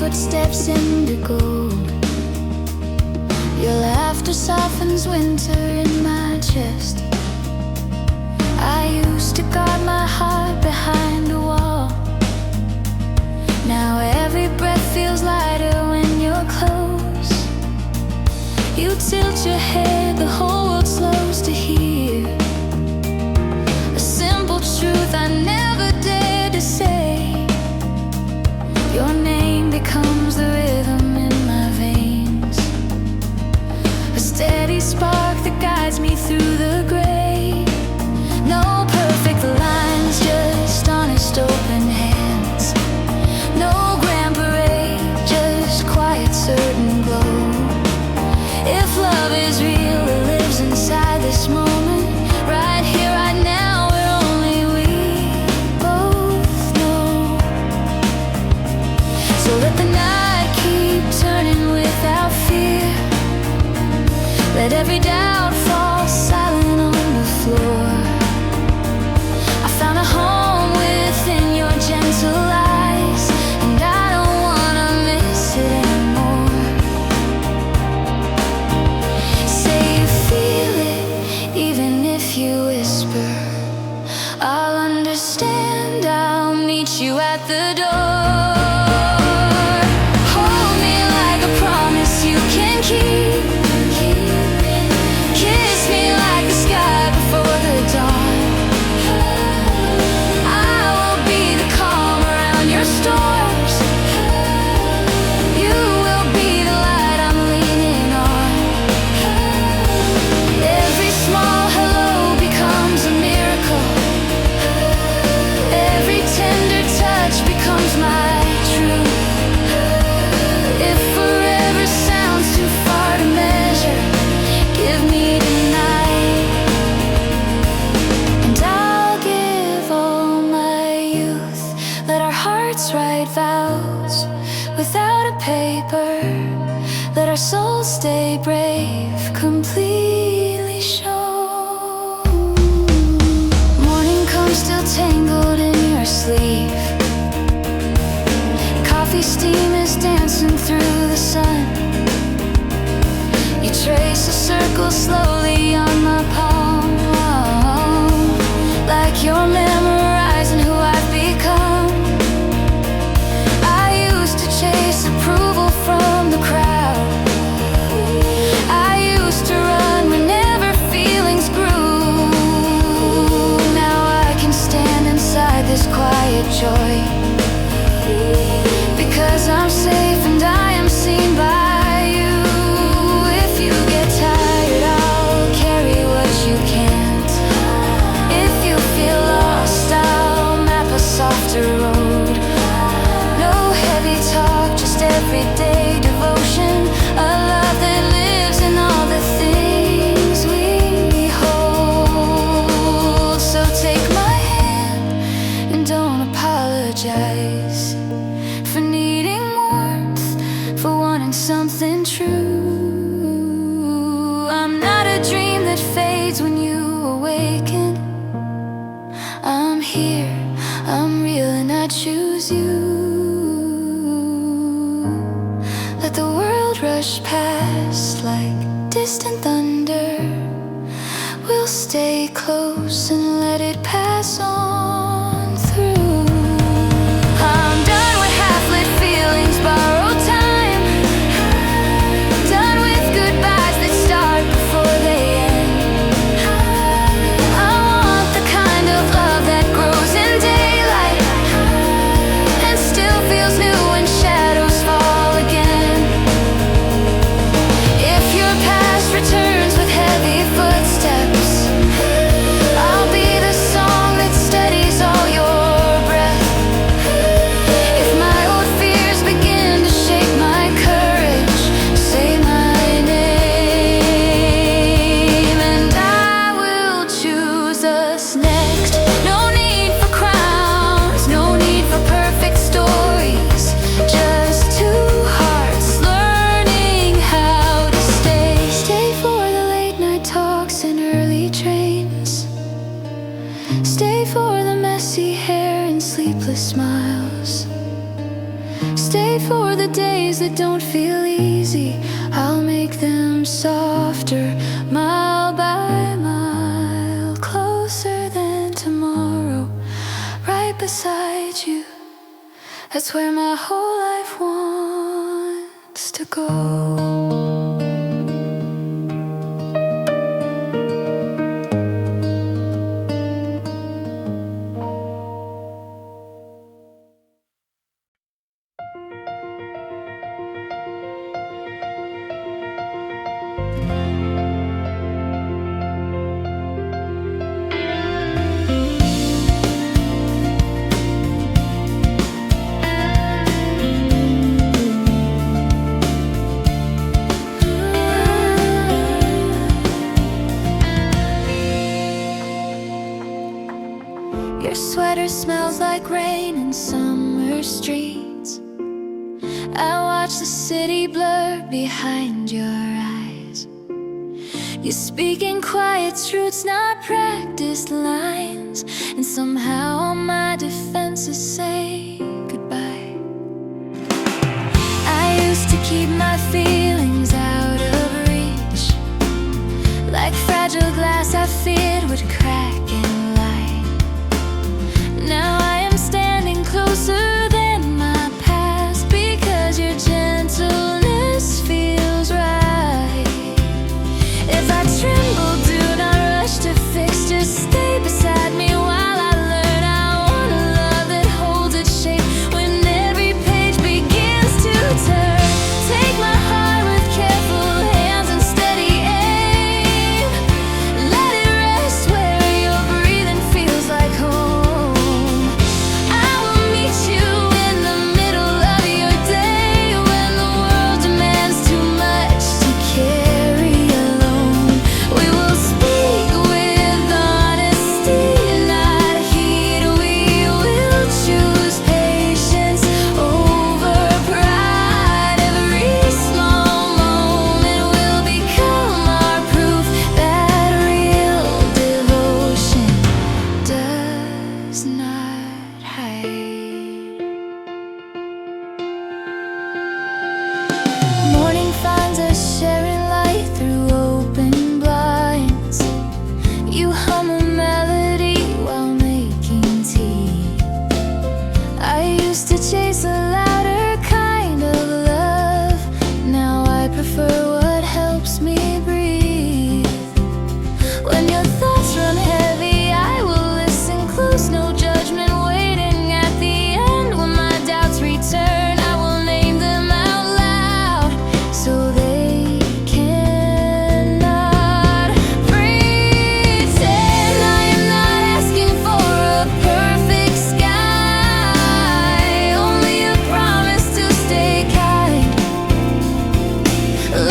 footsteps indigo. Your laughter softens winter in my chest. I used to guard my heart behind a wall. Now every breath feels lighter when you're close. You tilt your head, the whole world slows to hear a simple truth I never dared to say. Your name becomes the rhythm in my veins, a steady spark that guides me through the gray. No perfect lines, just honest open hands. No grand parade, just quiet certain glow. If love is real, it lives inside this moment, right here, right now, where only we both know. So let the night keep turning without fear. Let every doubt fall silent on the floor. I found a home within your gentle eyes, and I don't wanna miss it anymore. Say you feel it, even if you whisper. I'll understand, I'll meet you at the door. Hold me like a promise you can keep. Kiss me like the sky before the dawn. I will be the calm around your storms. You will be the light I'm leaning on. Every small hello becomes a miracle. Every tender touch becomes my truth. If forever sounds too far to measure, give me tonight, and I'll give all my youth. Let our hearts write vows without a paper. Let our souls stay brave, completely shown. Morning comes still tangled in your sleeve. Coffee steam is dancing through the sun. You trace a circle slowly on my palm, like you're memorizing who I've become. I used to chase approval from the crowd. I used to run whenever feelings grew. Now I can stand inside this quiet joy, because I'm safe and I am seen by you. If you get tired, I'll carry what you can't. If you feel lost, I'll map a softer road. No heavy talk, just everyday devotion. A love that lives in all the things we hold. So take my hand and don't apologize for needing warmth, for wanting something true. I'm not a dream that fades when you awaken. I'm here, I'm real, and I choose you. Let the world rush past like distant thunder. We'll stay close and let it pass on through. I'm done with half-lit feelings, borrowed time. Done with goodbyes that start before they end. I want the kind of love that grows in daylight and still feels new when shadows fall again. If your past returns with heavy footsteps, I'll be the song that steadies all your breath. If my old fears begin to shake my courage, say my name, and I will choose us next. No need for crowns, no need for perfect stories, just two hearts learning how to stay. Stay for the late night talks and early trains. Stay for the messy hair and sleepless smiles. Stay for the the days that don't feel easy, I'll make them softer, mile by mile, closer than tomorrow, right beside you. That's where my whole life wants to go. Your sweater smells like rain in summer streets. I watch the city blur behind your eyes. You speak in quiet truths, not practiced lines, and somehow all my defenses say goodbye. I used to keep my feelings out of reach, like fragile glass I feared would crack and light. Now I am standing closer than my past, because your gentleness feels right. If I tremble, do not rush to fix, just stay beside me while I learn. I want a love that holds its shape when every page begins to turn. Take my heart with careful hands and steady aim. Let it rest where your breathing feels like home. I will meet you in the middle of your day, when the world demands too much to carry alone. We will speak with honesty, not heat. We will choose patience over pride. Every small moment will become our proof that real devotion does not hide. Morning finds us sharing light through open blinds. You hum a melody while making tea. I used to chase a louder kind of love. Now I prefer what helps me breathe. When your thoughts run heavy, I will listen close, no judgment waiting at the end. When my doubts return, I will name them out loud, so they cannot pretend. I am not asking for a perfect sky, only a promise to stay kind.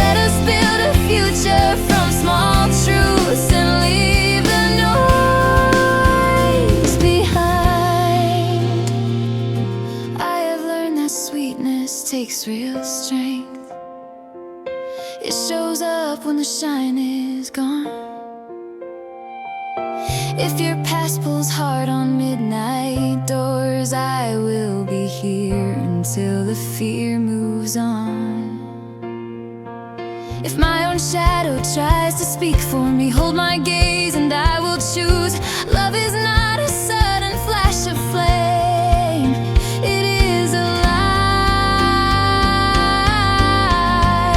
Let us build a future from small truths and leave the noise behind. I have learned that sweetness takes real strength. It shows up when the shine is gone. If your past pulls hard on midnight doors, I will be here until the fear moves on. If my own shadow tries to speak for me, hold my gaze and I will choose. Love is not a sudden flash of flame, it is a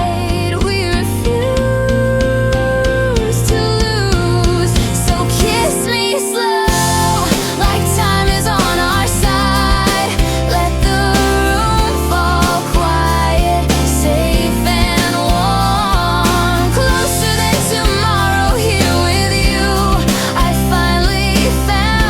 light we refuse to lose. So kiss me slow, like time is on our side. Let the room fall quiet, safe and warm, closer than tomorrow here with you. I finally found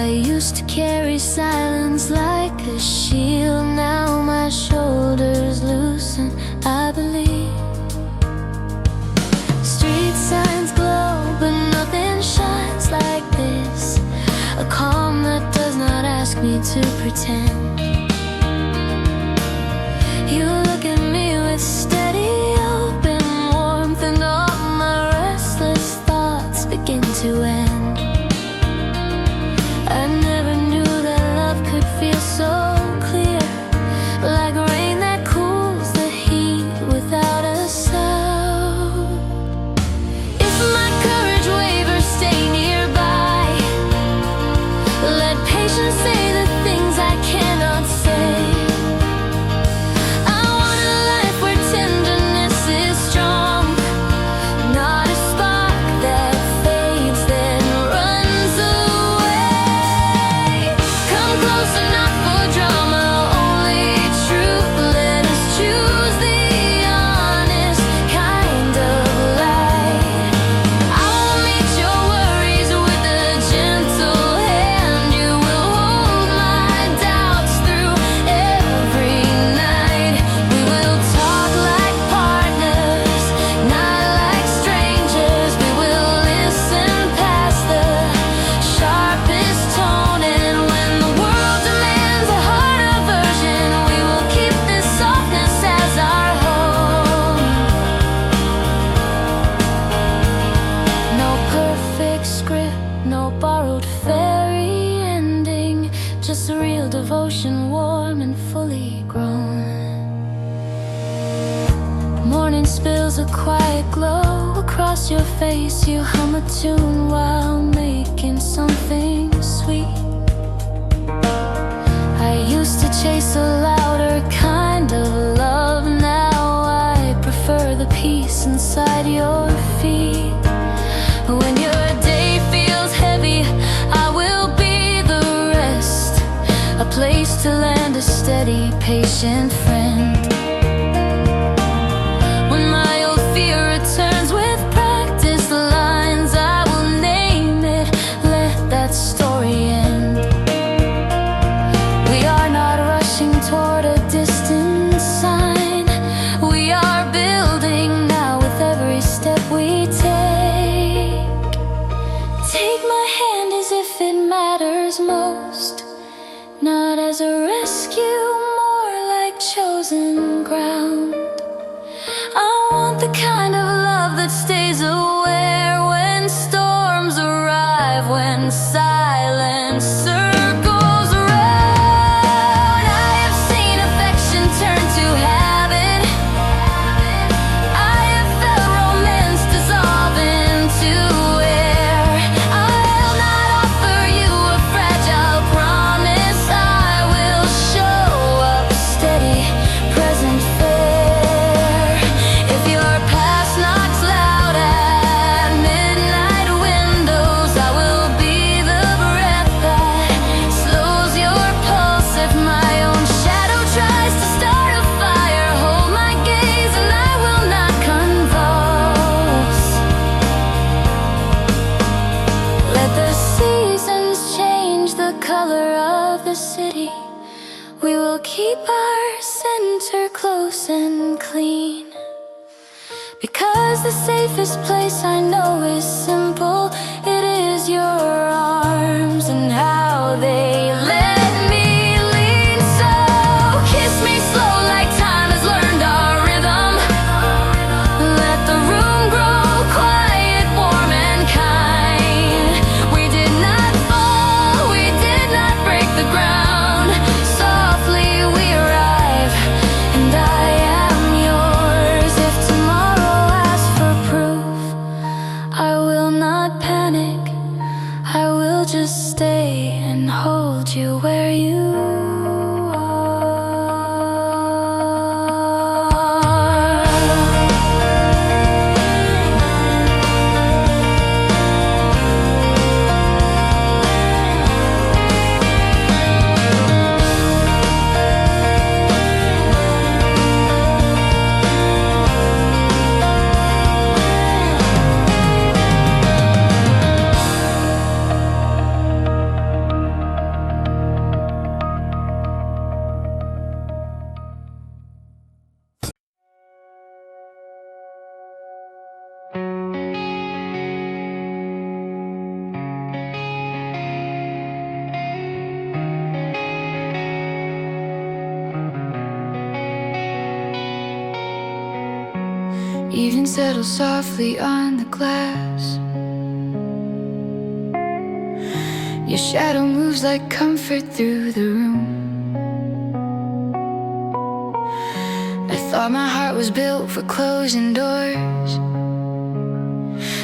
used to carry silence like a shield. Now my shoulders loosen, I believe. Street signs glow, but nothing shines like this. A calm that does not ask me to pretend. You look at me with steady, open warmth, and all my restless thoughts begin to end. I never knew that love could feel so clear, like rain that cools the heat without a sound. If my courage wavers, stay nearby. Let patience say the things I cannot say. I want a life where tenderness is strong, not a spark that fades then runs away. Come closer, not for drama, only truth. Let us choose the honest kind of light. I will meet your worries with a gentle hand. You will hold my doubts through every night. We will talk like partners, not like strangers. We will listen past the sharpest tone, and when the world demands a harder version, we will keep this softness as our home. No perfect script, no borrowed fairy ending, just real devotion, warm and fully grown. Morning spills a quiet glow across your face. You hum a tune while making something sweet. I used to chase a louder kind of love. Now I prefer the peace inside your feet. When your day feels heavy, I will be the rest, a place to land, a steady, patient friend. When my old fear returns with practiced lines, I will name it, let that story end. We are not rushing toward a distant sign. We are building now with every step we take. Take my hand as if it matters most, not as a rescue, more like chosen ground. I want the kind of love that stays aware when storms arrive, when silence circles around. I have seen affection turn to habit. I have felt romance dissolve into air. I'll not offer you a fragile promise. I will show up steady, present, fair. If your past knocks loud at midnight windows, I will be the breath that slows your pulse. If my own shadow tries to start a fire, hold my gaze and I will not convulse. Let the seasons change the color of the city. We will keep our center close and clean, because the safest place I know is simple. It is your arms and how they let me lean. So kiss me slow like time has learned our rhythm. Let the room grow quiet, warm and kind. We did not fall, we did not break the ground. Softly we arrive, and I am yours. If tomorrow asks for proof, I will not panic. I will just stay and hold you where you are. Evening settles softly on the glass. Your shadow moves like comfort through the room. I thought my heart was built for closing doors.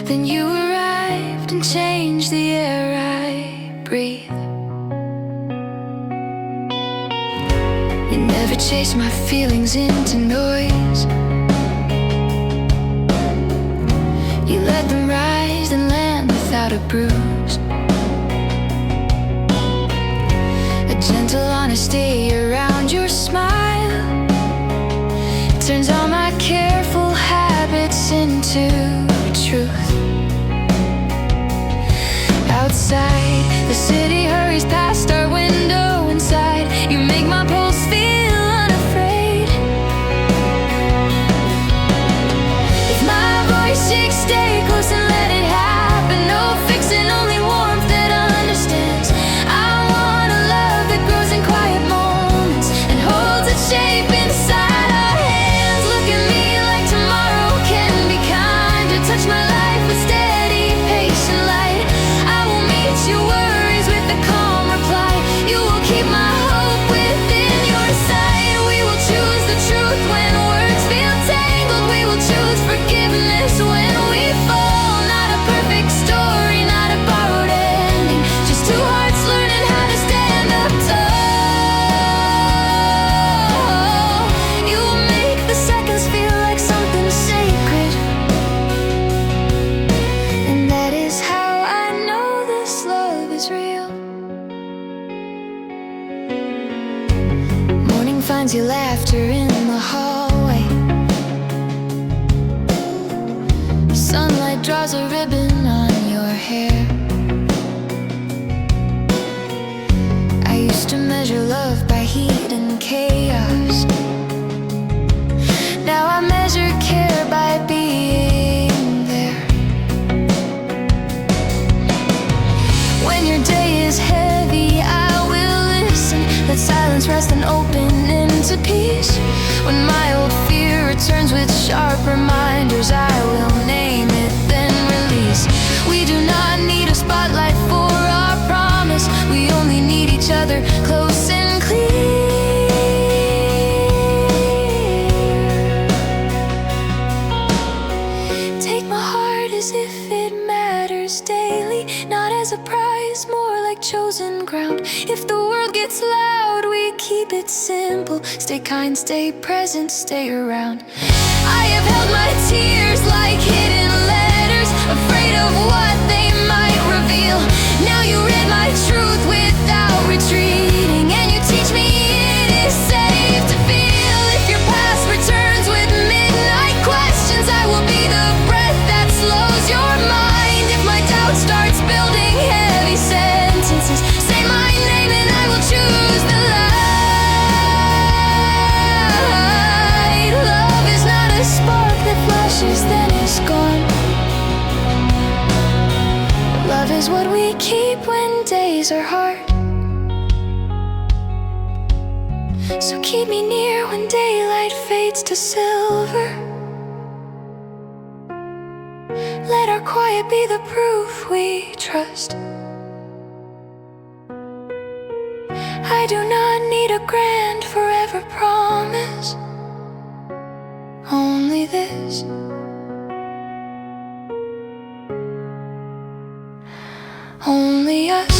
Then you arrived and changed the air I breathe. You never chased my feelings into noise. You let them rise and land without a bruise. A gentle honesty around your smile turns all my careful habits into truth. Outside, the city hurries past our window. Inside, you make my pulse feel unafraid. If my voice shakes, stay close and let it happen. No fixing, only warmth that understands. I want a love that grows in quiet moments and holds its shape inside our hands. Look at me like tomorrow can be kind. To touch my life with steady, patient light. I will meet your worries with a calm reply. You will keep my hope within your sight. We will choose the truth when words feel tangled. We will choose forgiveness when we fall. Not a perfect story, not a borrowed ending. Just two hearts learning how to stand up tall. You will make the seconds feel like something sacred. And that is how I know this love is real. Morning finds your laughter in the hallway. Sunlight draws a ribbon on your hair. I used to measure love by heat and chaos. Now I measure care by being there. When your day is heavy, I will listen. Let silence rest and open into peace. When my old fear returns with sharp reminders, I will name it, then release. We do not need a spotlight for our promise. We only need each other close and clear. Take my heart as if it matters daily, not as a prize, more like chosen ground. If the world gets loud, we keep it simple. Stay kind, stay present, stay around. I have held my tears like hidden letters, afraid of what they might reveal. Now you read my truth without retreating, and you teach me it is safe to feel. If your past returns with midnight questions, I will be the breath that slows your mind. If my doubt starts building heavy sentences, say my name and I will choose the light. Love is not a spark that flashes then is gone. Love is what we keep when days are hard. So keep me near when daylight fades to silver. Let our quiet be the proof we trust. I do not need a grand forever promise. Only this. Only us.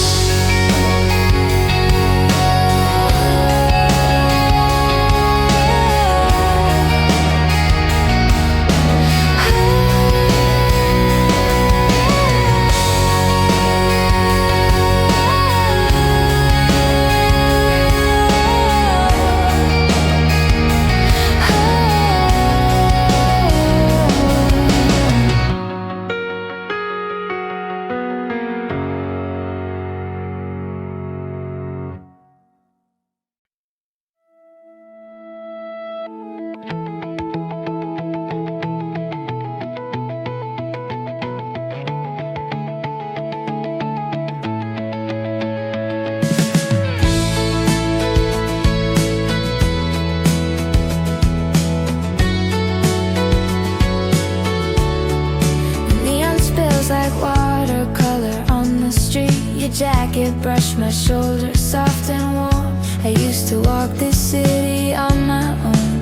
jacket, brush my shoulders soft and warm. I used to walk this city on my own,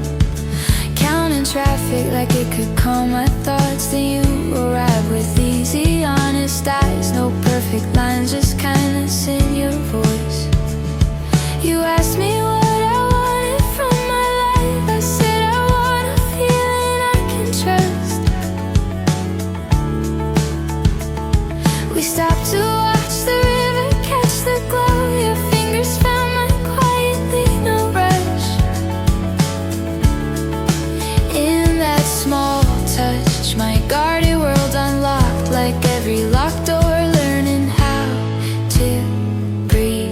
counting traffic like it could calm my thoughts. Then you arrive with easy, honest eyes, no perfect lines, just kindness in your voice. You asked me what I wanted from my life. I said I want a feeling I can trust. We stopped to watch the river catch the glow. Your fingers found mine quietly, no rush. In that small touch, my guarded world unlocked, like every locked door, learning how to breathe.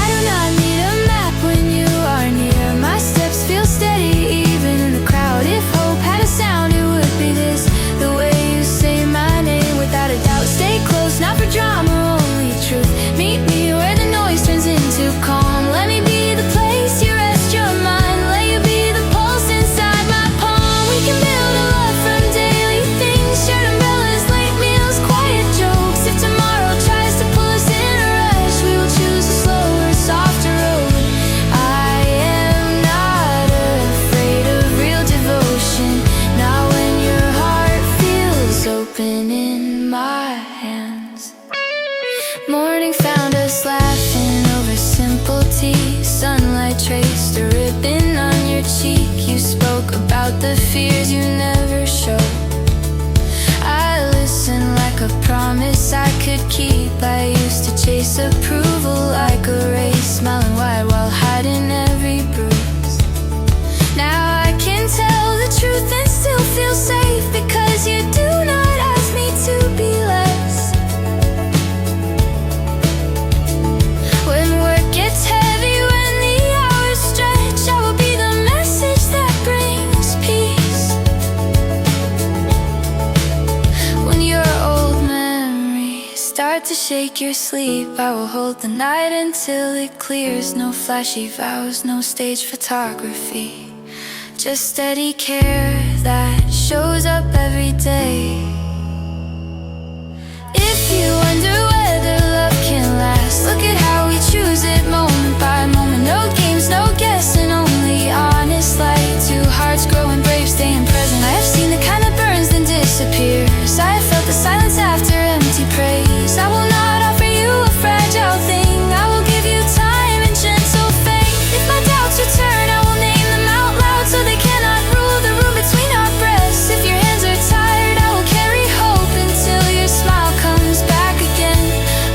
I do not need a map when you are near. My steps feel steady even in the crowd. If hope had a sound, it would be this. The way you say my name without a doubt. Stay close, not for drama, only truth. Meet me where the noise turns into calm. Let me be the place you rest your mind. Let you be the pulse inside my palm. We can build a love from daily things. Shared umbrellas, late meals, quiet jokes. If tomorrow tries to pull us in a rush, we will choose a slower, softer road. I am not afraid of real devotion. Not when your heart feels open in my hands. Morning found us laughing over simple tea. Sunlight traced a ribbon on your cheek. You spoke about the fears you never showed. I listened like a promise I could keep. I used to chase approval like a race, smiling wide while hiding every bruise. Now I can tell the truth and still feel safe, because you do not ask me to be less. When work gets heavy, when the hours stretch, I will be the message that brings peace. When your old memories start to shake your sleep, I will hold the night until it clears. No flashy vows, no stage photography, just steady care that shows up every day. If you wonder whether love can last, look at how we choose it moment by moment. No games, no guessing, only honest light. Two hearts growing brave, staying present. I have seen the kind that burns then disappears. I have felt the silence after empty praise. I will not offer you a fragile thing. I will give you time and gentle faith. If my doubts return, I will name them out loud so they cannot rule the room between our breasts. If your hands are tired, I will carry hope until your smile comes back again.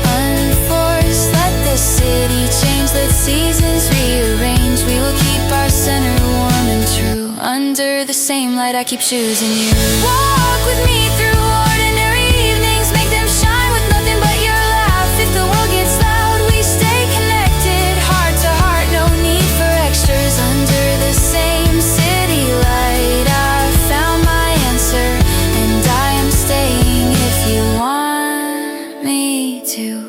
Unforced, let the city change, let seasons rearrange. We will keep our center warm and true. Under the same light, I keep choosing you. Walk with me through ordinary evenings, make them shine with nothing but your laugh. If the world gets loud, we stay connected, heart to heart, no need for extras. Under the same city light, I found my answer, and I am staying if you want me to.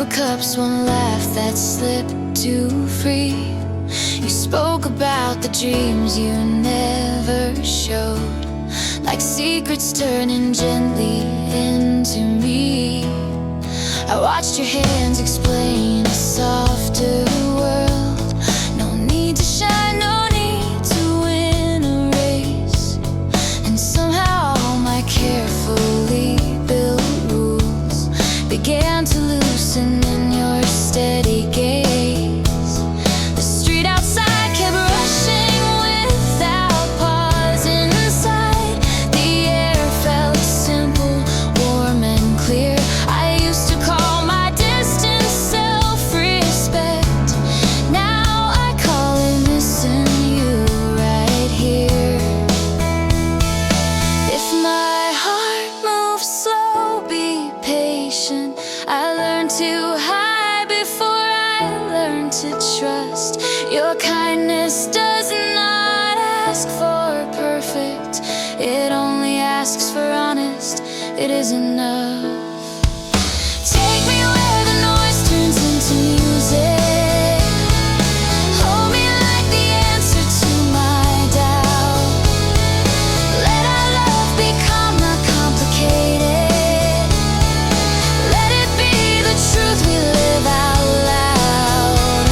Cups, one laugh that slipped too free. You spoke about the dreams you never showed, like secrets turning gently into me. I watched your hands explain a softer world. No need to shine, no need to win a race. And somehow all my carefully built rules began to loosen in your steady gaze. The Your kindness does not ask for perfect, it only asks for honest, it is enough. Take me where the noise turns into music, hold me like the answer to my doubt. Let our love become not complicated, let it be the truth we live out loud.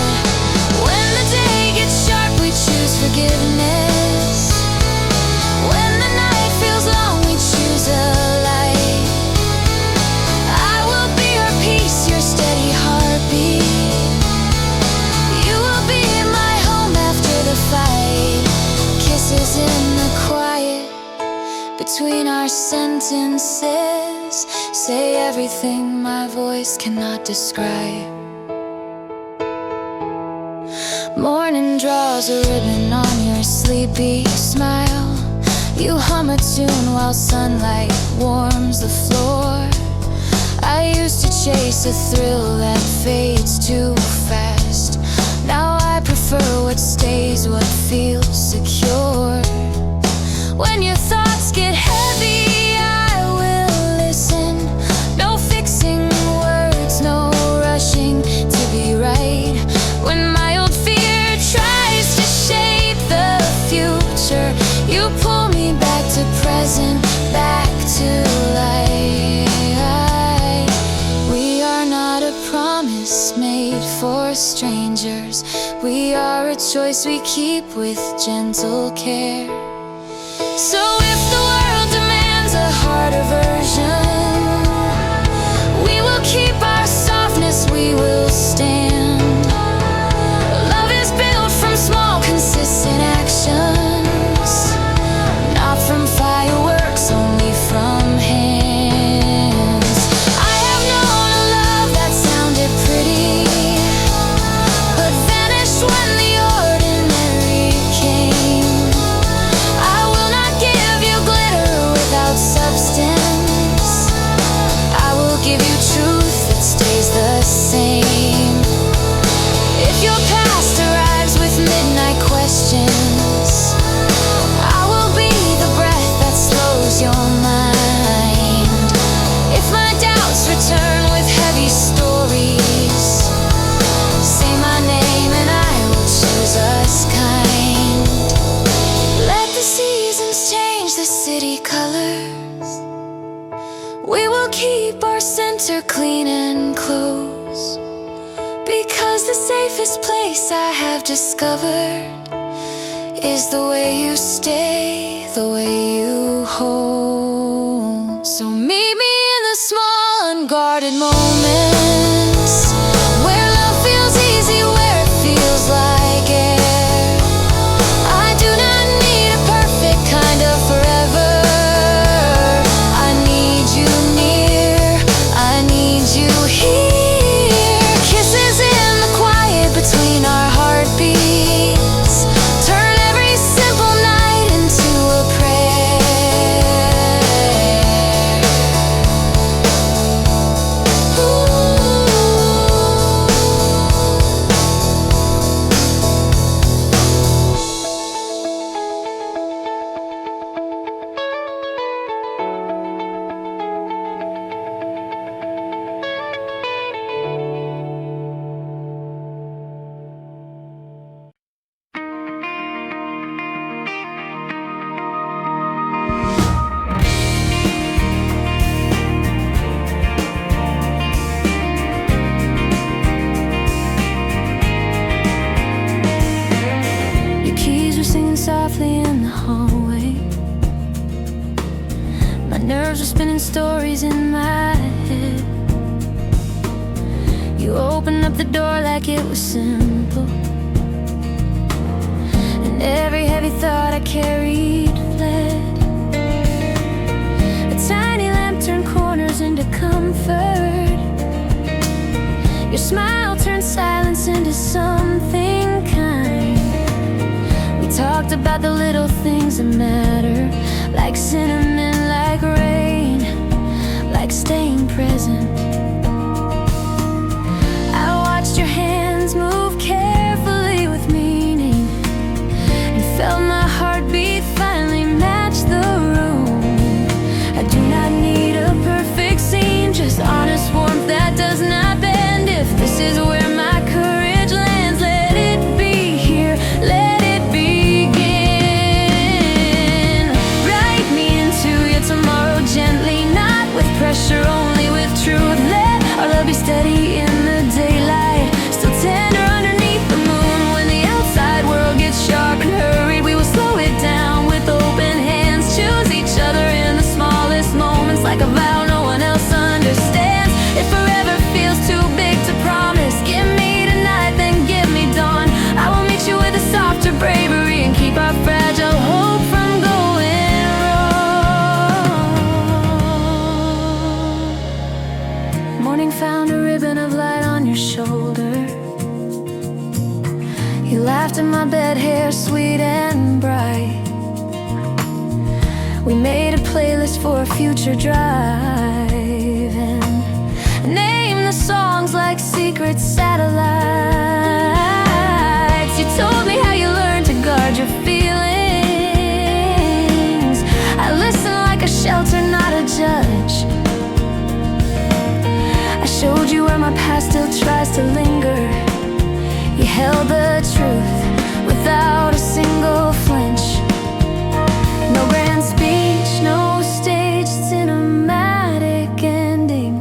When the day gets sharp we choose forgiveness, when the night feels long we choose a light. I will be your peace, your steady heartbeat, you will be my home after the fight. Kisses in the quiet between our sentences, say everything my voice cannot describe. Morning draws a ribbon on your sleepy smile, you hum a tune while sunlight warms the floor. I used to chase a thrill that fades too fast, now I prefer what stays, what feels secure. When your thoughts get heavy I will listen, no fixing words, no rushing to be right. When my old fear tries to shape the future, you pull me back to present, back to light. We are not a promise made for strangers, we are a choice we keep with gentle care. So if the world demands a harder version, we will keep our softness, we will stand. Love is built from small consistent actions, not from fireworks, only from hands. I have known a love that sounded pretty, but vanished when the ordinary came. I will not give you glitter without substance, I will give you truth that stays the same. If your past arrives with midnight questions, I will be the breath that slows your mind. If my doubts return with heavy stories, say my name and I will choose us kind. Let the seasons change the city colors, we will keep our center clean and close, because the safest place I have discovered is the way you stay, the way you hold. So meet me in the small unguarded moments, where love feels easy, where it feels like air. I do not need a perfect kind of forever, I need you near, I need you here. Kisses in the quiet between our heartbeats, turn every simple night into a prayer. Your keys were singing softly in the hallway, my nerves were spinning stories in my head. You opened up the door like it was simple, and every heavy thought I carried fled. A tiny lamp turned corners into comfort, your smile turned silence into something kind. We talked about the little things that matter, like cinnamon, like rain, like staying present. I watched your hands move carefully with me, soft in my bed, hair sweet and bright. We made a playlist for a future drive and named the songs like secret satellites. You told me how you learned to guard your feelings. I listened like a shelter, not a judge. I showed you where my past still tries to linger. You held the truth without a single flinch. No grand speech, no stage cinematic ending.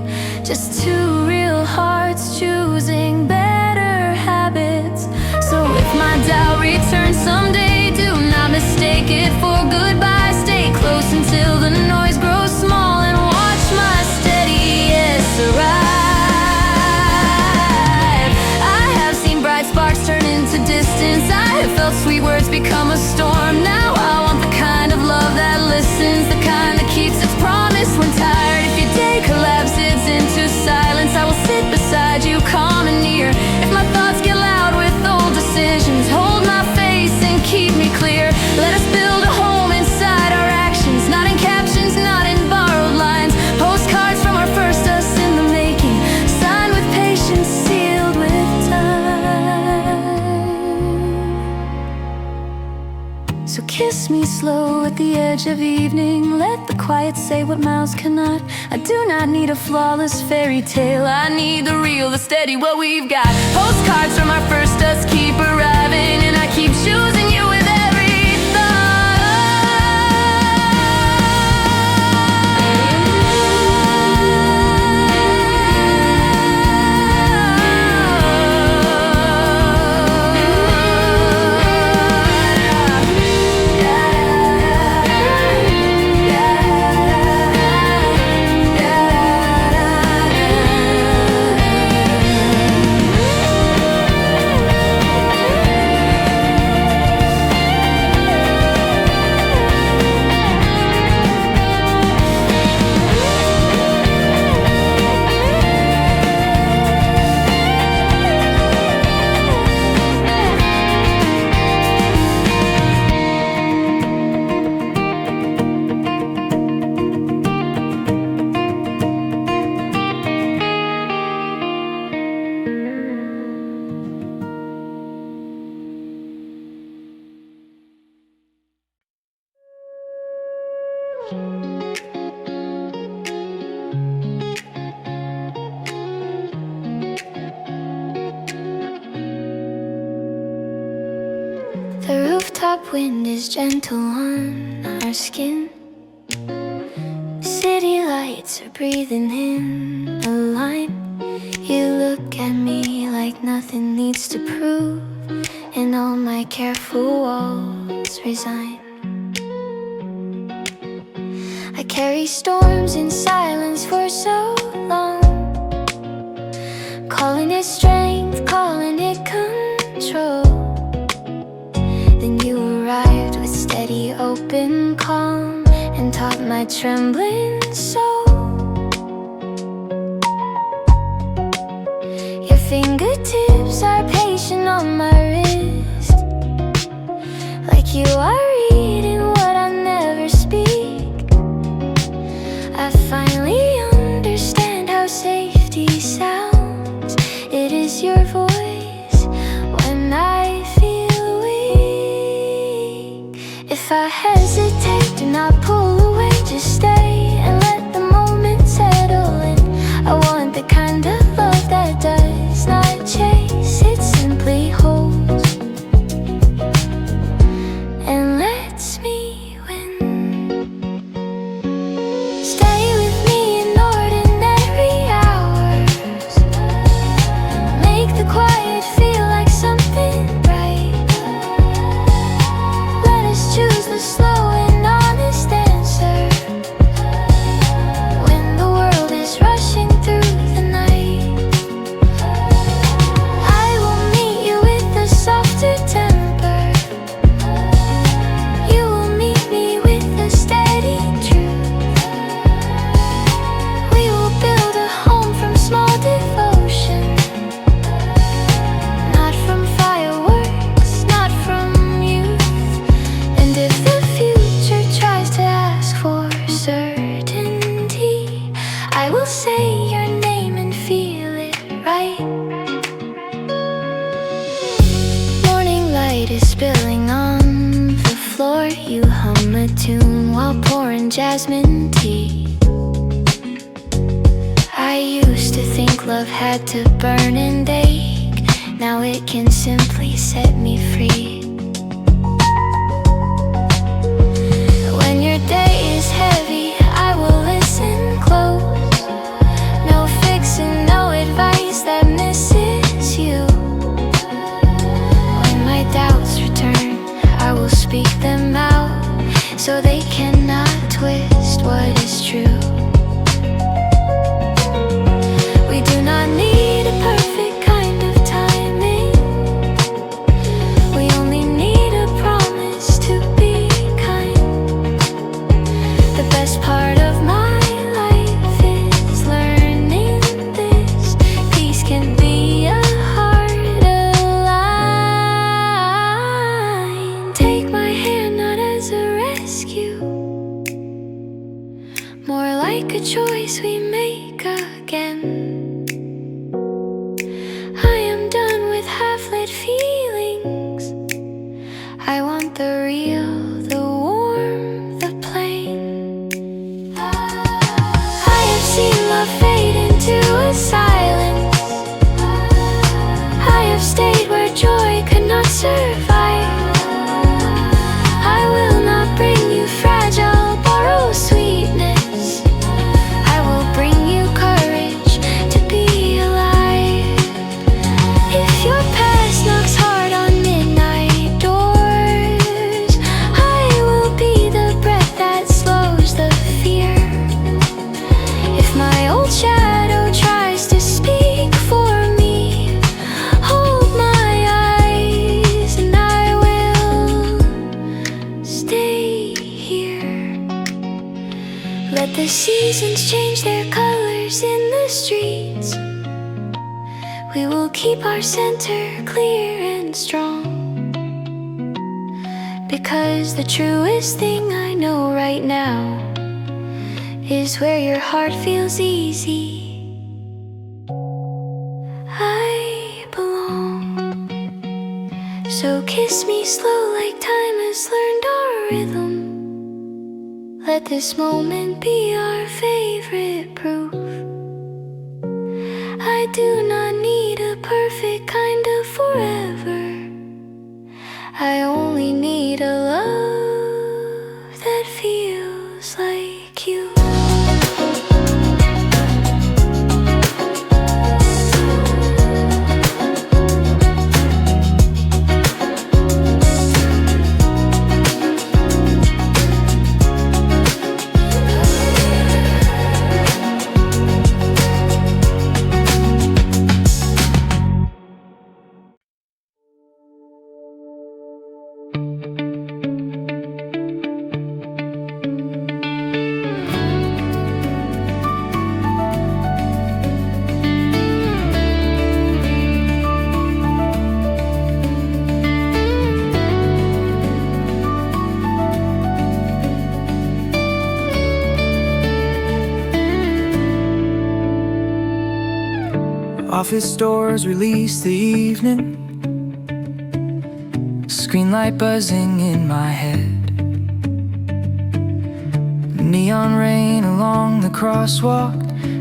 Just two real hearts choosing better habits. So if my doubt returns someday, do not mistake it for goodbye. Stay close until the noise grows small and watch my steady yes arrive. I have seen bright sparks turn into distance. I have felt sweet words become a storm. Now I want the kind of love that listens, the kind that keeps its promise when tired. If your day collapses into silence, I will sit beside you calm and near. If my thoughts get loud with old decisions, hold my face and keep me clear. Let us build a home inside our actions, not in captions, not in borrowed lines. Postcards from our first us in the making, signed with patience, sealed with time. So kiss me slow at the edge of evening. Let the quiet say what mouths cannot. I do not need a flawless fairy tale. I need the real, the steady, what we've got. Postcards from our first us keep arriving, and I keep choosing you with every The rooftop wind is gentle on our skin. City lights are breathing in a line. You look at me like nothing needs to prove, and all my careful walls resign. I carry storms in silence for so long, calling it strength, calling it control. Then you arrived with steady, open calm and taught my trembling soul. Your fingertips are patient on my wrist, like you are reading what I never speak. I finally understand how safety sounds. It is your voice when I feel weak. If I hesitate, do not pull away, just stay and let the moment settle in. I want the kind of love that does not chase, it simply holds and lets me win. Stay with me in ordinary hours, make the quiet feel like something bright. Let us choose the slow and honest and spilling on the floor. You hum a tune while pouring jasmine tea. I used to think love had to burn and ache. Now it can simply set me free. When your day is heavy, I will listen close. No fixing, no advice that misses you. When my doubts return, I will speak them out, so they cannot twist what is true. We do not need a perfect kind of timing. We only need a promise to be kind. The best part of my life is learning this. Peace can be a hard line. Take my hand not as a rescue, more like a choice we make again. I am done with half-lit feelings. I want the real, the warm, the plain. I have seen love fade into a silence. I have stayed where joy could not survive. I will not bring you fragile, borrow sweetness. I will bring you courage to be alive. If your past knocks hard on midnight doors, I will be the breath that slows the fear. If my old shadow tries to speak for me, hold my eyes and I will stay here. Let the seasons change their colors in the streets. We will keep our center clear and strong, because the truest thing I know right now is where your heart feels easy, I belong. So kiss me slow like time has learned our rhythm. Let this moment be our favorite proof. I do not need a perfect kind of forever. I only need a love that feels like you. Office doors release the evening, screen light buzzing in my head, neon rain along the crosswalk,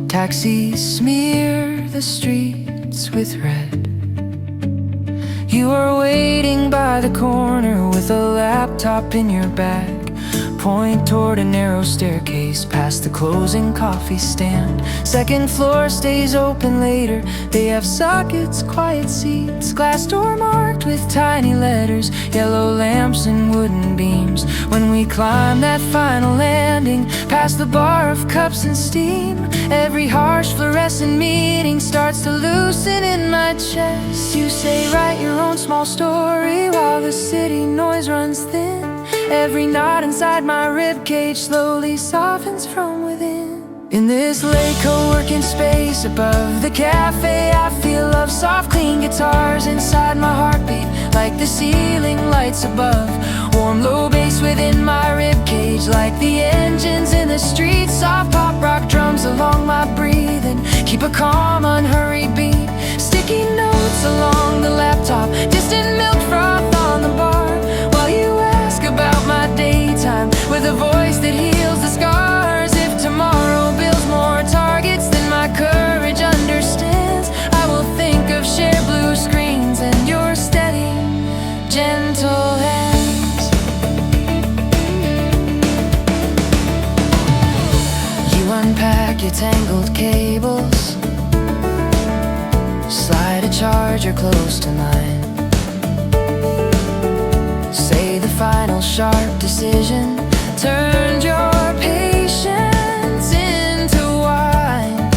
taxis smear the streets with red. You are waiting by the corner with a laptop in your bag, point toward a narrow staircase past the closing coffee stand. Second floor stays open later. They have sockets, quiet seats, glass door marked with tiny letters, yellow lamps and wooden beams. When we climb that final landing, past the bar of cups and steam, every harsh fluorescent meeting starts to loosen in my chest. You say write your own small story while the city noise runs thin. Every knot inside my ribcage slowly softens from within. In this late co-working space above the cafe, I feel of soft clean guitars inside my heartbeat, like the ceiling lights above. Warm low bass within my ribcage, like the engines in the street. Soft pop rock drums along my breathing, keep a calm unhurried beat. Sticky notes along the laptop, distant milk froth on the bar. tangled cables. Slide a charger close to mine. Say the final sharp decision turned your patience into wine.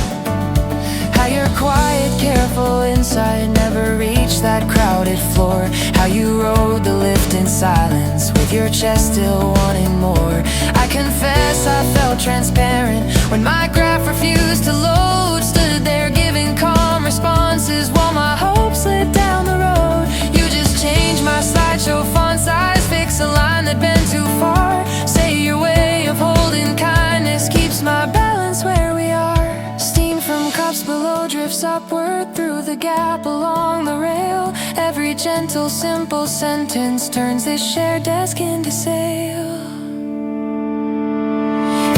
How you're quiet, careful inside, never reached that crowded floor. How you rode the lift in silence, with your chest still wanting more. I confess I felt transparent when my graph refused to load. Stood there giving calm responses while my hopes slid down the road. You just changed my slideshow font size, fix a line that bent too far. Say your way of holding kindness keeps my balance where we are. Steam from cups below drifts upward through the gap along the rail. Every gentle, simple sentence turns this shared desk into sail.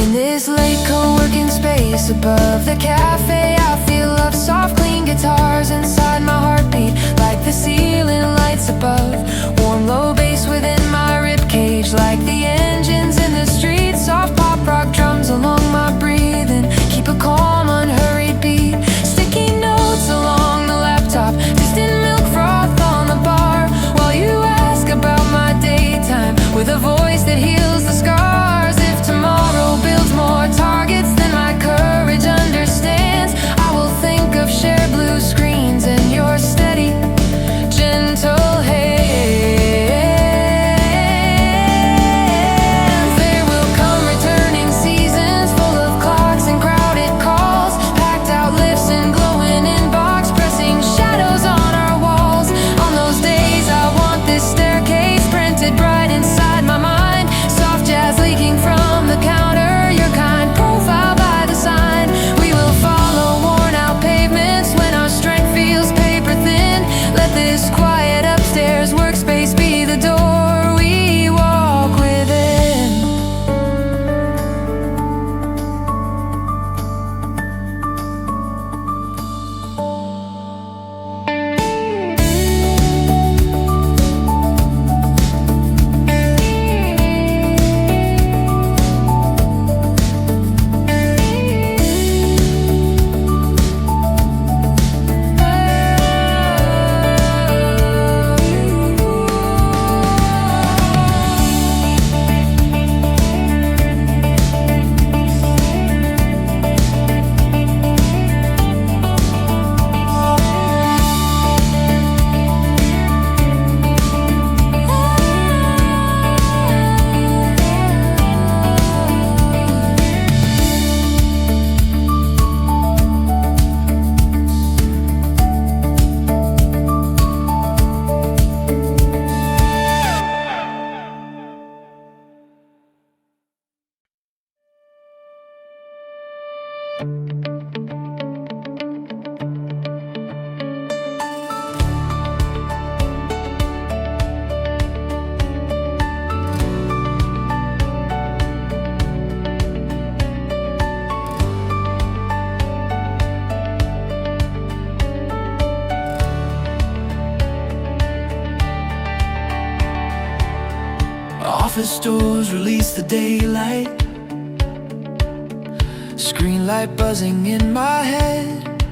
In this late co-working space above the cafe, I feel love, soft, clean guitars inside my heartbeat, like the ceiling lights above. Warm, low bass within my ribcage, like the engines in the street. Soft pop rock drums along my breathing, keep a calm, unhurried beat. Sticky notes along the laptop, distant milk froth on the bar, while you ask about my daytime with a voice that heals the scars. If tomorrow builds more targets than my courage understands, I will think of shared blue screens and your steady, gentle hands. There will come returning seasons full of clocks and crowded calls, packed out lifts and glowing inbox, pressing shadows on our walls. On those days I want this staircase printed bright inside my mind, soft jazz leaking from the counter, your kind profile by the sign. We will follow worn out pavements when our strength feels paper thin. Let this quiet upstairs workspace be the door we walk within. Office doors release the daylight, screen light buzzing in my head,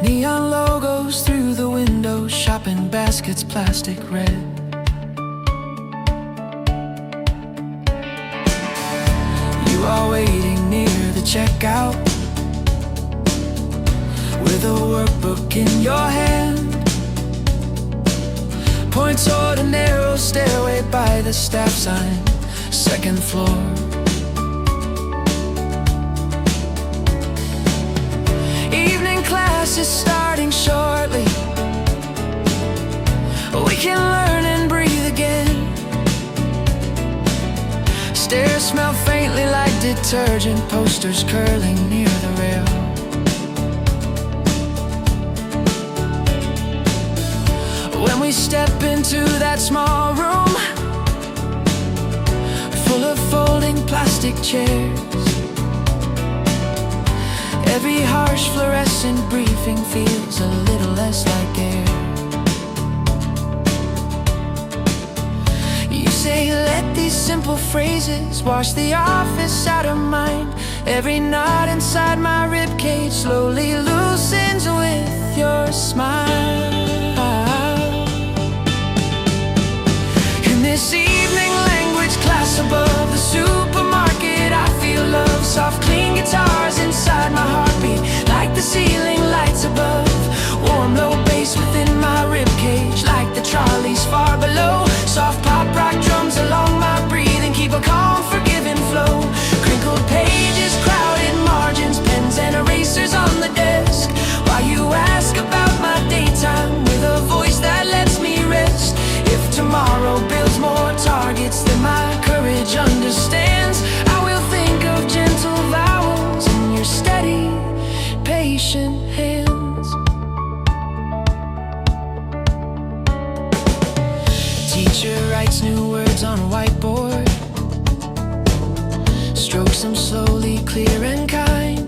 neon logos through the windows, shopping baskets plastic red. You are waiting near the checkout with a workbook in your hand. Point toward a narrow stairway by the staff sign, second floor. Evening class is starting shortly. We can learn and breathe again. Stairs smell faintly like detergent, posters curling near the rail. When we step into that small room full of folding plastic chairs, every harsh fluorescent briefing feels a little less like air. You say, let these simple phrases wash the office out of mind. Every knot inside my ribcage slowly loosens with your smile. In this evening language class above the supermarket, I feel love. Soft clean guitars inside my heartbeat, like the ceiling lights above. Warm low bass within my ribcage, like the trolleys far below. Soft pop rock drums along my breathing, keep a calm forgiving flow. Crinkled pages, crowded margins, pens and erasers on the desk, while you ask about my daytime with a voice that lets me rest. If tomorrow builds more targets than my courage understands, I will think of gentle vowels in your steady, patient hands. Teacher writes new words on a whiteboard, strokes them slowly, clear and kind.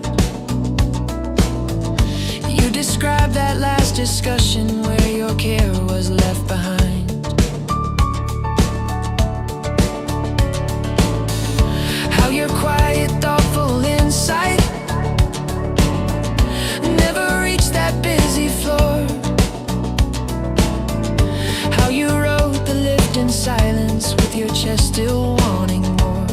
You describe that last discussion where your care was left behind. How your quiet, thoughtful insight never reached that busy floor. How you wrote the lift in silence with your chest still wanting more.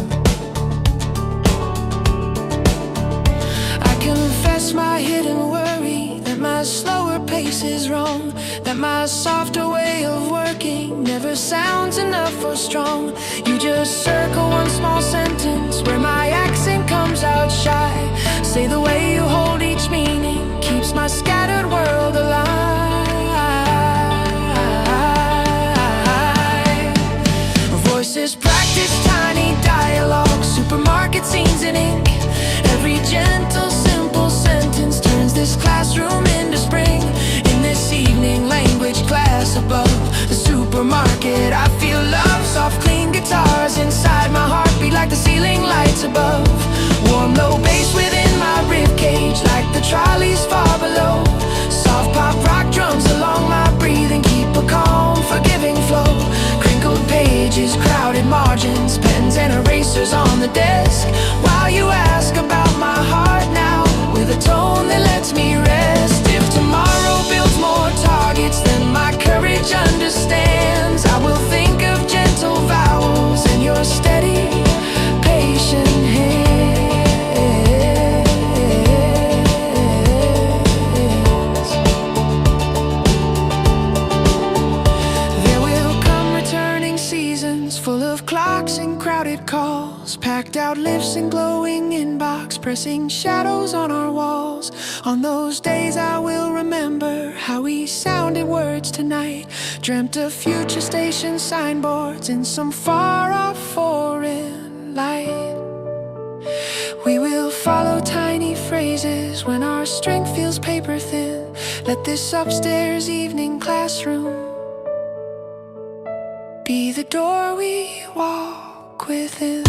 I confess my hidden worry that my slower pace is wrong, that my softer way of working never sounds enough or strong. You just circle one small sentence where my accent comes out shy. Say the way you hold each meaning keeps my scattered world alive. Voices practice tiny dialogue, supermarket scenes in ink. Every gentle, simple sentence turns this classroom into spring. In this evening language class above the supermarket, I feel love. Soft, clean guitars inside my heartbeat, like the ceiling lights above. Warm, low bass within my ribcage, like the trolleys far below. Soft pop rock drums along my breathing, keep a calm, forgiving flow. Crinkled pages, crowded margins, pens and erasers on the desk, while you ask about my heart now with a tone that lets me rest. If tomorrow builds more targets than my courage understands, I will think of gentle vowels in your steady, patient hands. There will come returning seasons full of clocks and crowded calls, packed out lifts and glowing inbox, pressing shadows on our walls. On those days I will remember how we sounded words tonight, dreamt of future station signboards in some far-off foreign light. We will follow tiny phrases when our strength feels paper thin. Let this upstairs evening classroom be the door we walk within.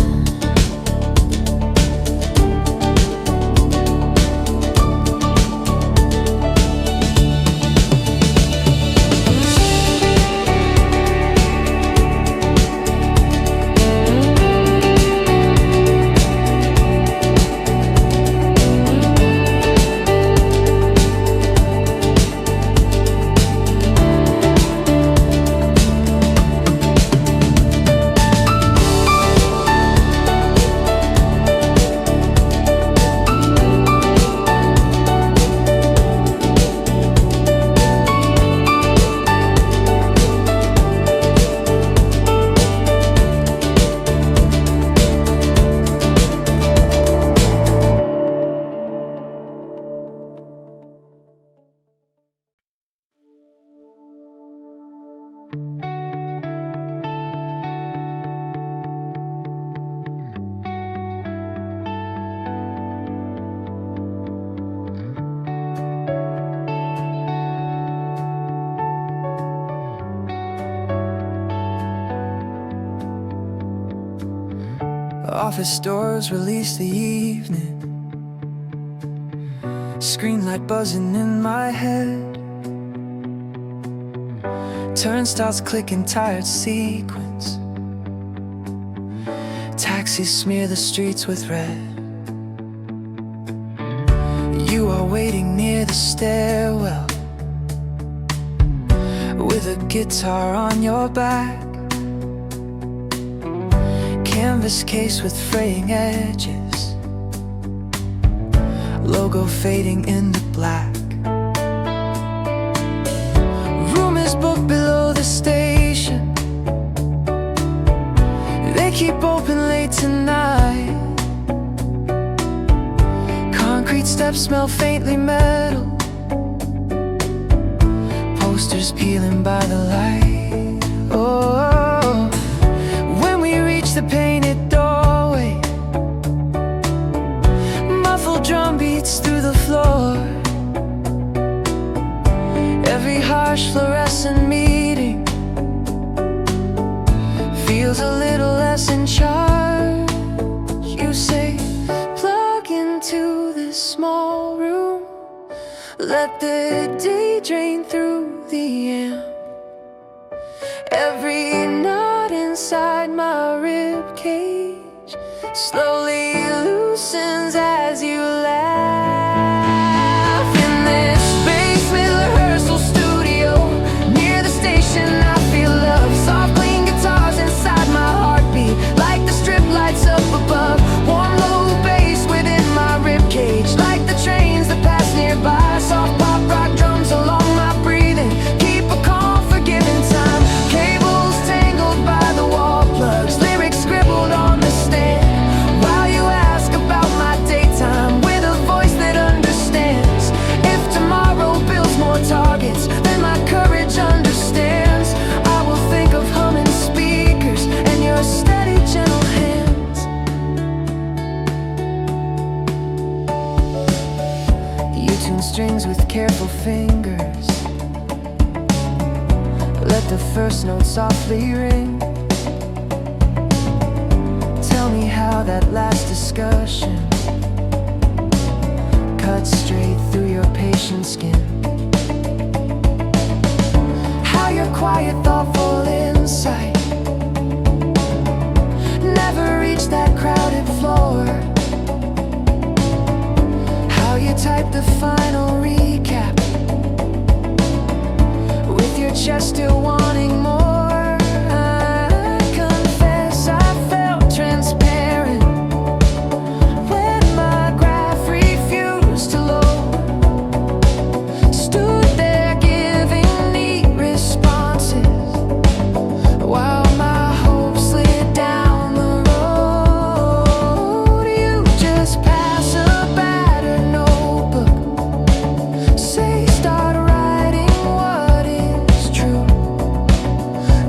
Office doors release the evening, screen light buzzing in my head, turnstiles clicking tired sequence, Taxis smear the streets with red. You are waiting near the stairwell with a guitar on your back, canvas case with fraying edges, logo fading in the black. Room is booked below the station. They keep open late tonight. Concrete steps smell faintly metal. Posters peeling by the light. Oh, when we reach the painted doorway, muffled drum beats through the floor. Every harsh fluorescent meeting feels a little less in charge. You say, plug into this small room, let the day drain through the amp. Every knot inside my rib cage slowly loosens as you laugh. In this basement rehearsal studio near the station, I feel love. Soft clean guitars inside my heartbeat, like the strip lights up above. Warm low bass within my rib cage, like the trains that pass nearby. Soft pop rock drums along my breathing, keep a calm, forgiving time. Cables tangled by the wall plugs, lyrics scribbled on the stand. While you ask about my daytime with a voice that understands. If tomorrow builds more targets than my courage understands, I will think of humming speakers and your steady, gentle hands. You tune strings with careful fingers, let the first note softly ring. Tell me how that last discussion cuts straight through your patient skin. How your quiet, thoughtful insight never reached that crowded floor. How you type the final recap with your chest still wanting more. I confess I felt transparent when my graph refused to load. Stood there giving neat responses while my hopes slid down the road. You just pass a battered notebook, say start writing what is true.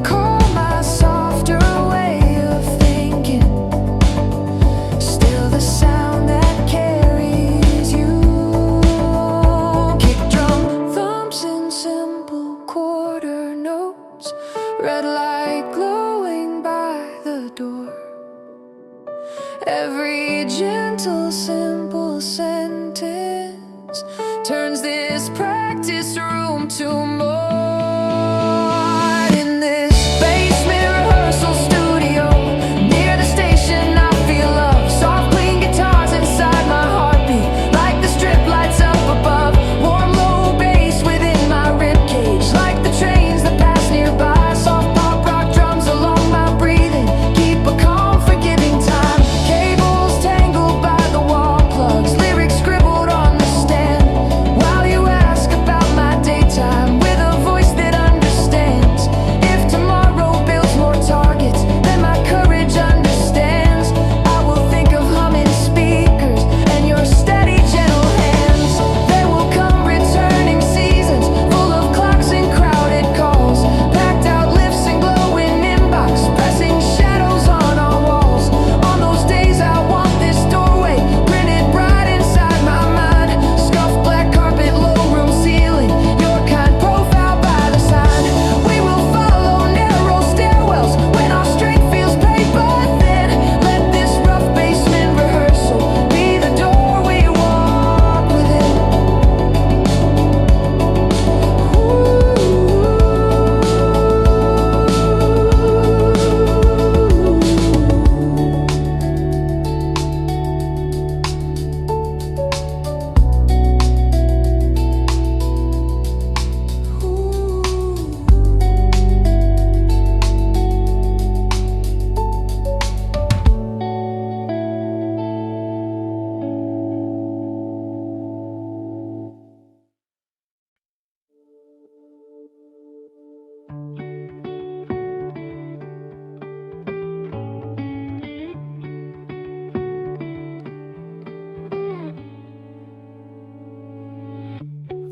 Call my softer way of thinking, still the sound that carries you. Kick drum thumps in simple quarter notes, red light glowing by the door. Every gentle, simple sentence turns this practice room to more. In this basement rehearsal studio near the station, I feel love. Soft clean guitars inside my heartbeat, like the strip lights up above. Warm low bass within my rib cage, like the trains that pass nearby. Soft pop rock drums along my breathing, keep a calm, forgiving time. Cables tangled by the wall plugs, lyrics scribbled on the stand. While you ask about my daytime with a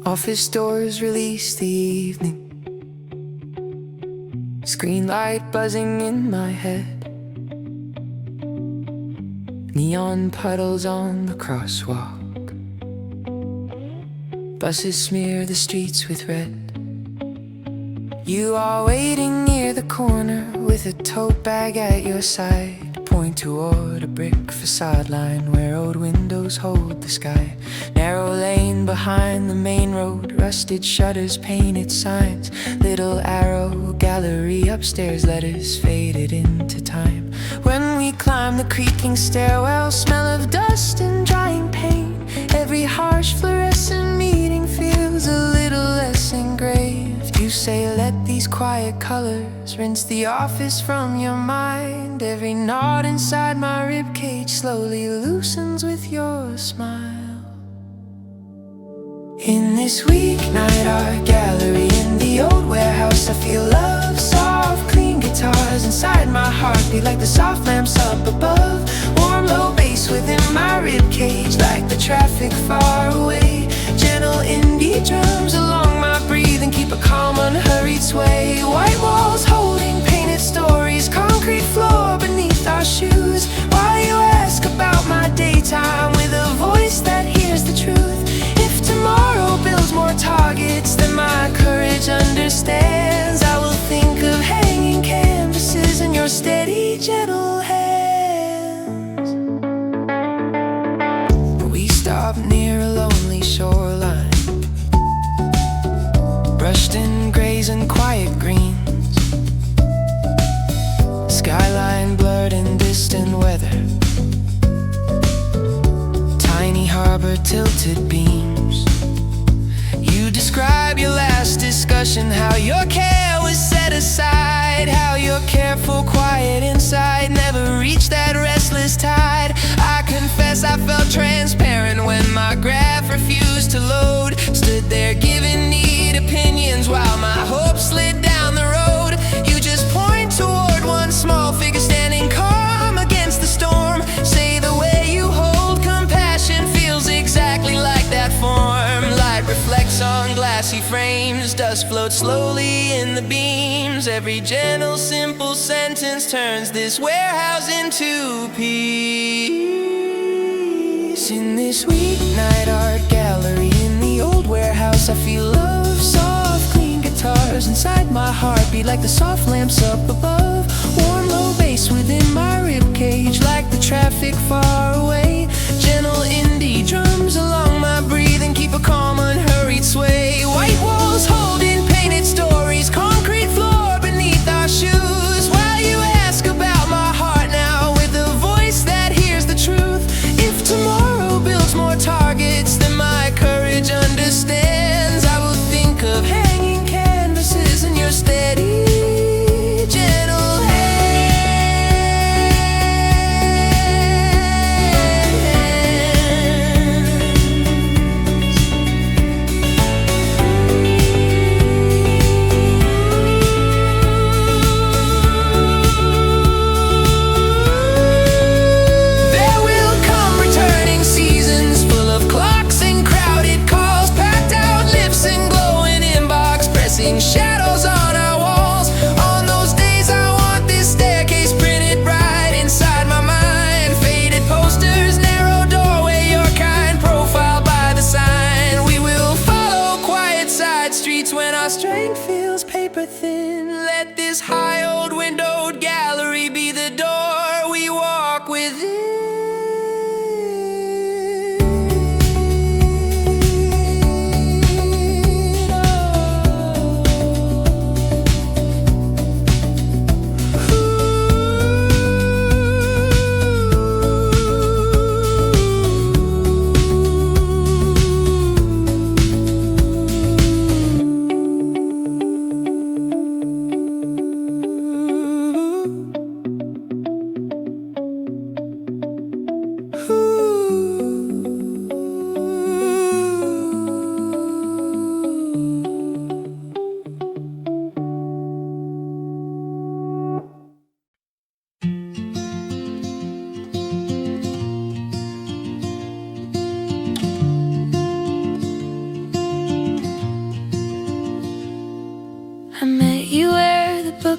Office doors release the evening, screen light buzzing in my head, neon puddles on the crosswalk, buses smear the streets with red. You are waiting near the corner with a tote bag at your side, point toward a brick facade line where old windows hold the sky. Narrow lane behind the main road, rusted shutters, painted signs, little arrow gallery upstairs, letters faded into time. When we climb the creaking stairwell, smell of dust and drying paint, every harsh fluorescent meeting feels a little less engraved. You say let these quiet colors rinse the office from your mind. Every knot inside my ribcage slowly loosens with your smile. In this weeknight art gallery in the old warehouse, I feel love, soft, clean guitars inside my heartbeat like the soft lamps up above. Warm low bass within my ribcage like the traffic far away. Gentle indie drums along my breathing keep a calm unhurried sway. White walls holding painted stories, concrete floor beneath our shoes. Why you ask about my daytime with a voice that hears the truth? If tomorrow builds more targets than my courage understands, I will think of hanging canvases in your steady, gentle hands. We stop near a lonely shoreline, brushed in grays and quiet greens, skyline blurred in distant weather, tiny harbor tilted beams. You describe your last discussion, how your care was set aside, how your careful quiet inside never reached that restless tide. I confess I felt transparent when my graph refused to load, stood there giving neat opinions while my hopes slid down the road. You just point toward one small figure standing calm against the storm, say the way you hold compassion feels exactly like that form. Light reflects on glassy frames, dust floats slowly in the beams. Every gentle simple sentence turns this warehouse into peace. In this weeknight art gallery in the old warehouse, I feel love, soft clean guitars inside my heartbeat like the soft lamps up above. Warm low bass within my ribcage like the traffic far away. Gentle indie drums along my breathing keep a calm unhurried sway. White walls holding painted stories, concrete floor beneath our shoes. Why you ask about my heart now with a voice that hears the truth? If tomorrow builds more targets than my courage understands, I will think of hanging canvases in your steady, gentle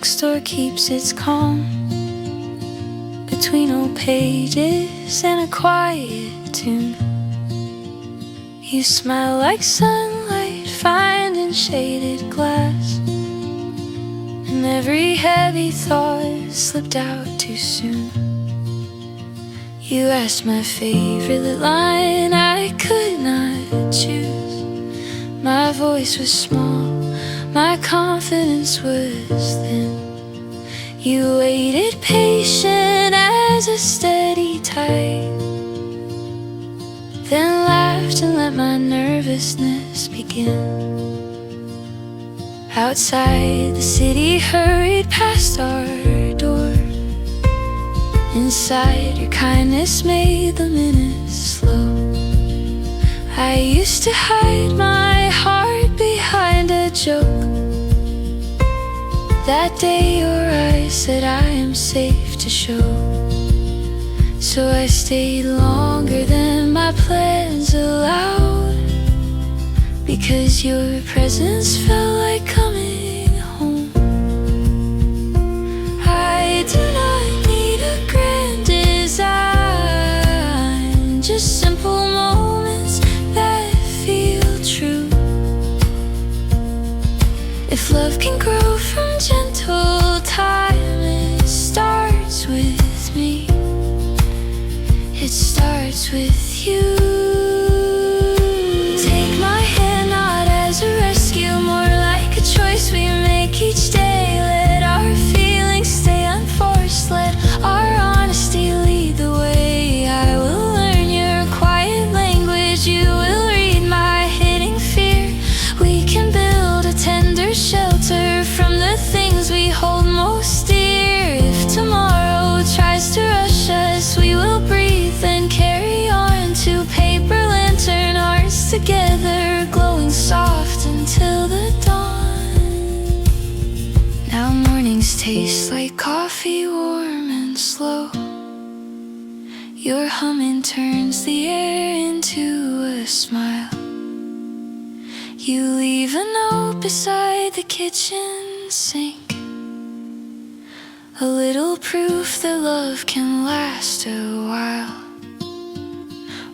bookstore keeps its calm between old pages and a quiet tune. You smile like sunlight finding shaded glass, and every heavy thought slipped out too soon. You asked my favorite line, I could not choose. My voice was small, my confidence was thin. You waited patient as a steady tide, then laughed and let my nervousness begin. Outside, the city hurried past our door. Inside, your kindness made the minutes slow. I used to hide my heart behind a joke. That day your eyes said I am safe to show. So I stayed longer than my plans allowed, because your presence felt like coming home. I do not need a grand design, just simple moments that feel true. If love can grow from gentle time, it starts with me. It starts with you. Take my hand not as a rescue, more like a choice we make each day. Let our feelings stay unforced, let our honesty lead the way. I will learn your quiet language, you will read my hidden fear. We can build a tender shelter from the things we hold most dear. If tomorrow tries to rush us, we will breathe and carry on to paper lantern hearts together, glowing soft until the dawn. Now mornings taste like coffee, warm and slow. Your humming turns the air into a smile. You leave a note beside the kitchen sink, a little proof that love can last a while.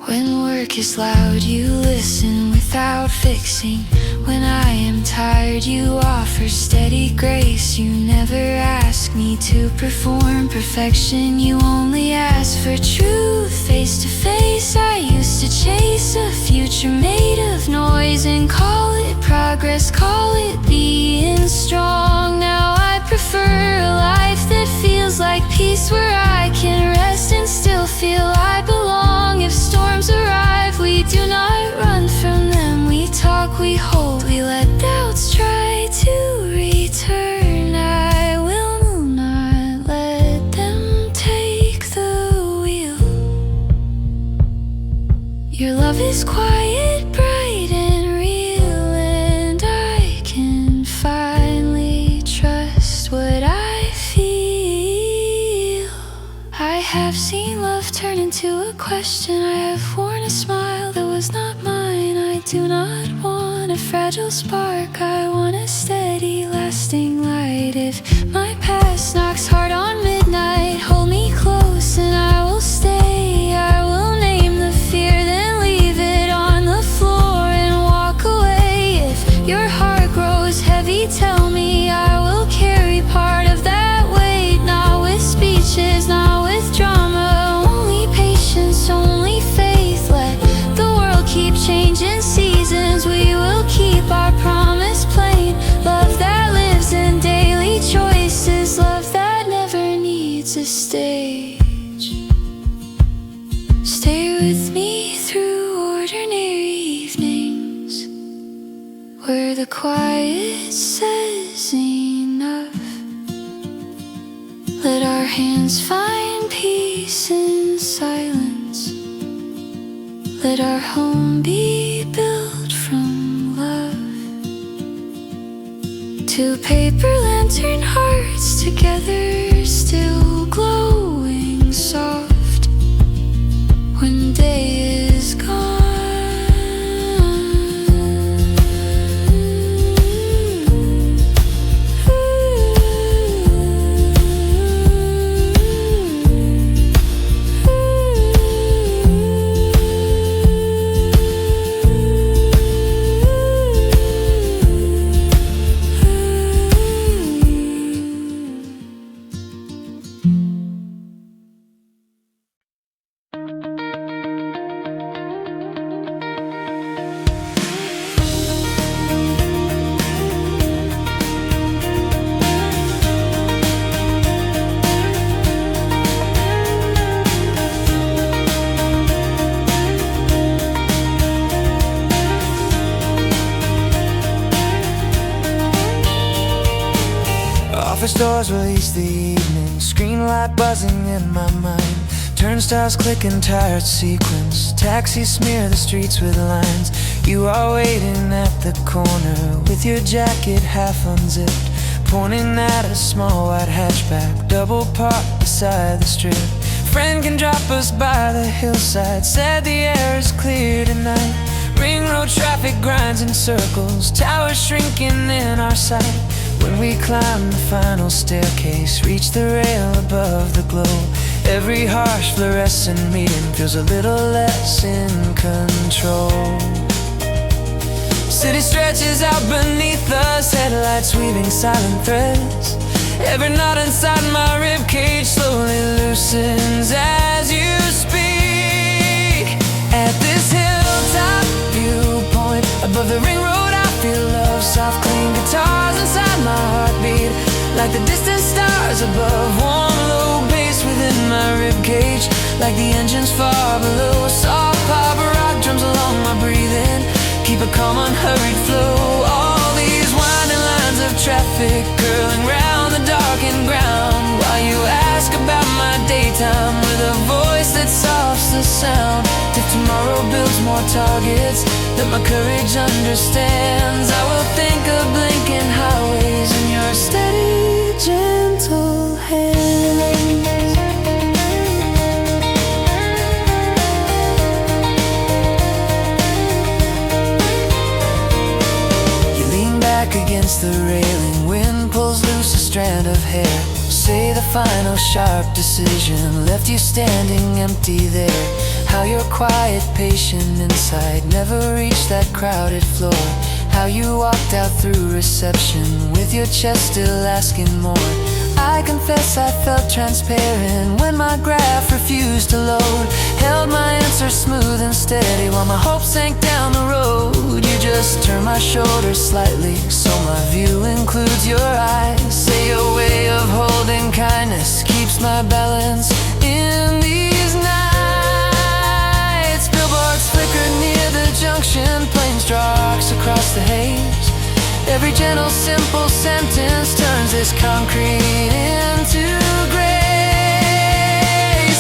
When work is loud, you listen without fixing. When I am tired, you offer steady grace. You never ask me to perform perfection, you only ask for truth face to face. I used to chase a future made of noise and call it progress, call it being strong. Now I prefer a life that feels like peace, where I can rest and still feel I belong. If storms arrive, we do not run from them. We talk, we hold, we let doubts try to return. I will not let them take the wheel. Your love is quiet, bright and real, and I can finally trust what I feel. I have seen love turn into a question. I have worn a smile that was not mine. I do not want a fragile spark, I want a steady, lasting light. If my past knocks hard on midnight, hold me close and I will stay. I will name the fear, then leave it on the floor and walk away. If your heart grows heavy, tell me, I will carry part of that weight. Not with speeches, not with drama, only patience, only faith. Let the world keep changing seasons, we will keep our promise plain. Love that lives in daily choices, love that never needs a stage. Stay with me through ordinary evenings, where the quiet says enough. Let our hands find peace in silence, let our home be built from love. Two paper lantern hearts together, still glowing soft when day is gone. Ooh. Superstores release the evening, screen light buzzing in my mind. Turnstiles clicking, tired sequence. Taxis smear the streets with lines. You are waiting at the corner with your jacket half unzipped, pointing at a small white hatchback, double parked beside the strip. Friend can drop us by the hillside, said the air is clear tonight. Ring road traffic grinds in circles, towers shrinking in our sight. When we climb the final staircase, reach the rail above the glow, every harsh fluorescent medium feels a little less in control. City stretches out beneath us, headlights weaving silent threads. Every knot inside my ribcage slowly loosens as you speak. At this hilltop viewpoint, above the ring road I feel love, soft clean guitars inside my heartbeat, like the distant stars above, warm low bass within my ribcage, like the engines far below, soft pop rock drums along my breathing, keep a calm unhurried flow. All these winding lines of traffic curling round the darkened ground, while you ask about my daytime with a voice that softs the sound. If tomorrow builds more targets that my courage understands, I will think of blinking highways in your steady, gentle hands. You lean back against the railing, wind pulls loose a strand of hair. Say the final sharp decision left you standing empty there. How your quiet, patient insight never reached that crowded floor. How you walked out through reception with your chest still asking more. I confess I felt transparent when my graph refused to load. Held my answer smooth and steady while my hopes sank down the road. You just turned my shoulders slightly so my view includes your eyes. Say your way of holding kindness keeps my balance in these nights. Billboards flicker near the junction, planes draw arcs across the haze. Every gentle, simple sentence turns this concrete into grace.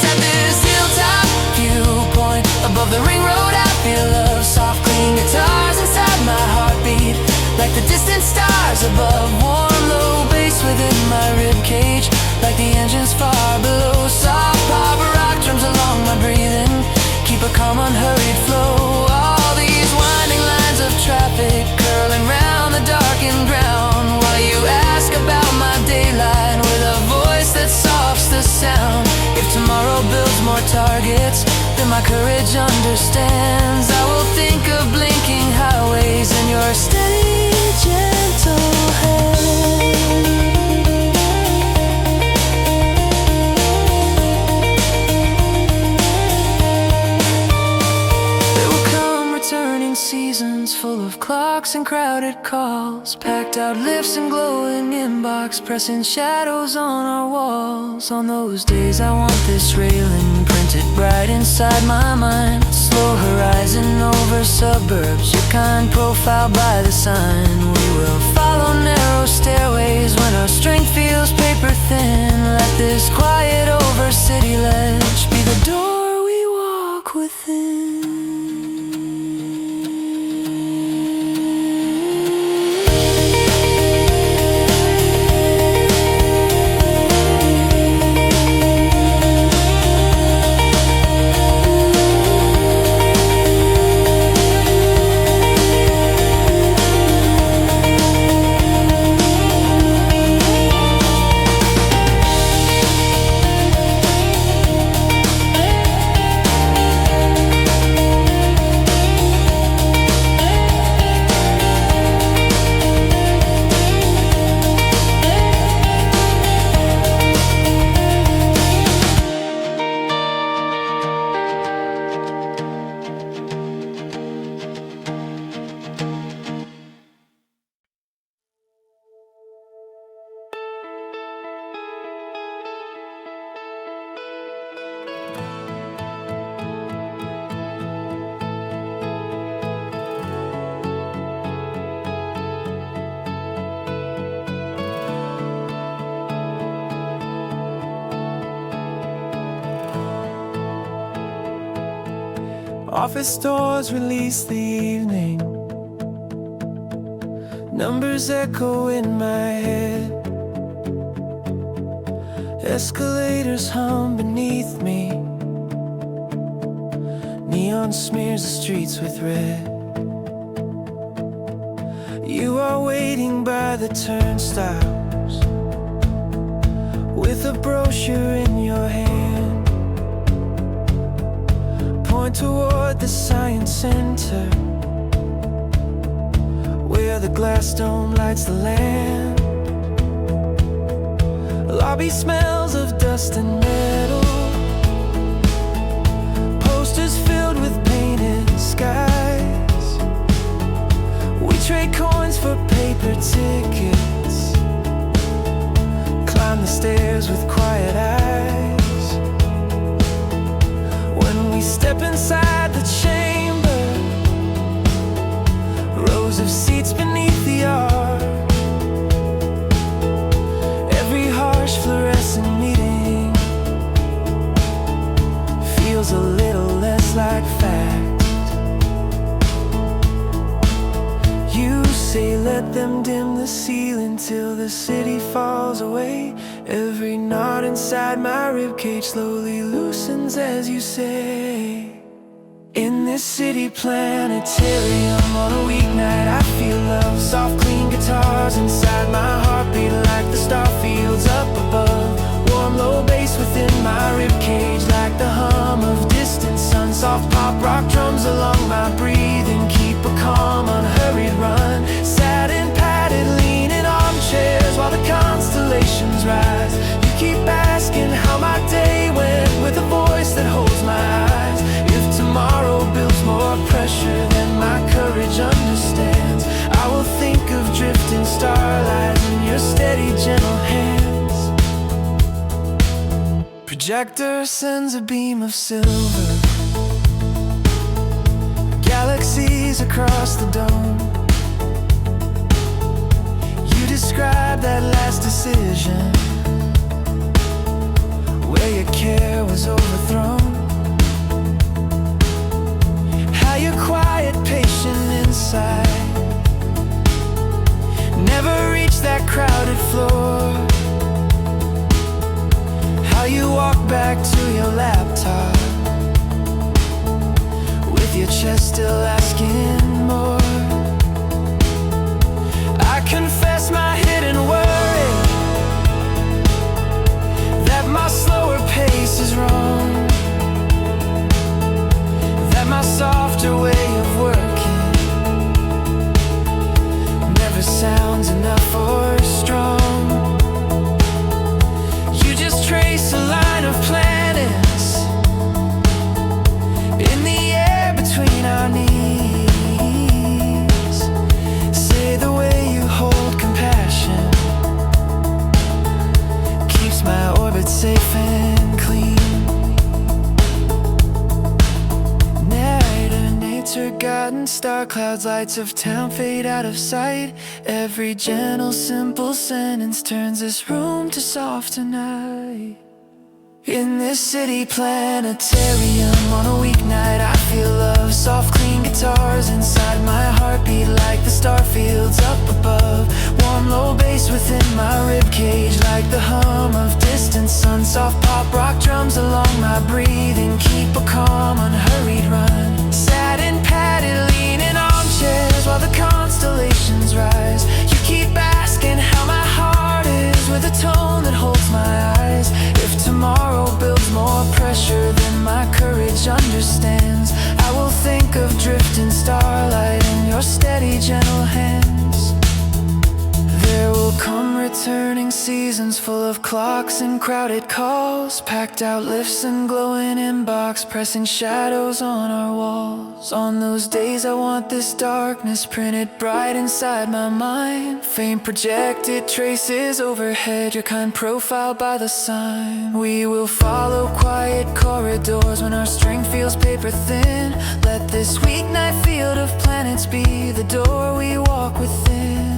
At this hilltop viewpoint, above the ring road I feel love, soft clean guitars inside my heartbeat, like the distant stars above, warm low bass within my ribcage, like the engines far below, soft pop rock drums along my breathing, keep a calm unhurried flow. All these winding lines of traffic curling round the darkened ground, while you ask about my daylight with a voice that softs the sound. If tomorrow builds more targets than my courage understands, I will think of blinking highways in your steady, gentle hand. Seasons full of clocks and crowded calls, packed out lifts and glowing inbox, pressing shadows on our walls. On those days I want this railing printed bright inside my mind. Slow horizon over suburbs, your kind profile by the sign. We will follow narrow stairways when our strength feels paper thin. Let this quiet over city ledge be the door we walk within. Office doors release the evening. Numbers echo in my head. Escalators hum beneath me. Neon smears the streets with red. You are waiting by the turnstiles with a brochure in your hand. Point toward the science center where the glass dome lights the land. Lobby smells of dust and metal. Posters filled with painted skies. We trade coins for paper tickets. Climb the stairs with quiet eyes. When we step inside the chamber, rows of seats beneath the arch. Every harsh fluorescent meeting feels a little less like fact. You say let them dim the ceiling till the city falls away. Every knot inside my ribcage slowly loosens as you say. In this city planetarium on a weeknight I feel love, soft clean guitars inside my heartbeat like the star fields up above. Warm low bass within my ribcage like the hum of distant sun. Soft pop rock drums along my breathing keep a calm unhurried run. Satin padded leaning armchairs while the constellations rise. You keep asking how my day went with a voice that holds my eyes. If tomorrow builds more pressure than my courage understands, I will think of drifting starlight in your steady gentle hands. Projector sends a beam of silver, galaxies across the dome. You describe that last decision where your care was overthrown. How you're quiet, patient inside, never reach that crowded floor. How you walk back to your laptop with your chest still asking more. I confess my hidden worry that my slower pace is wrong, that my softer way of working never sounds enough or strong. You just trace a line of planets in the air between our knees. Say the way you hold compassion keeps my orbit safe and clean. Nature-gotten star clouds, lights of town fade out of sight. Every gentle, simple sentence turns this room to softer night. In this city planetarium on a weeknight I feel love, soft clean guitars inside my heartbeat like the star fields up above. Warm low bass within my ribcage like the hum of distant sun. Soft pop rock drums along my breathing keep a calm unhurried run. Satin padded leaning armchairs while the constellations rise. You keep asking how my heart is with a tone that holds my eyes. If tomorrow builds more pressure than my courage understands, I will think of drifting starlight in your steady gentle hands. There will come returning seasons full of clocks and crowded calls, packed out lifts and glowing inbox, pressing shadows on our walls. On those days I want this darkness printed bright inside my mind. Faint projected traces overhead, your kind profile by the sign. We will follow quiet corridors when our strength feels paper thin. Let this weeknight field of planets be the door we walk within.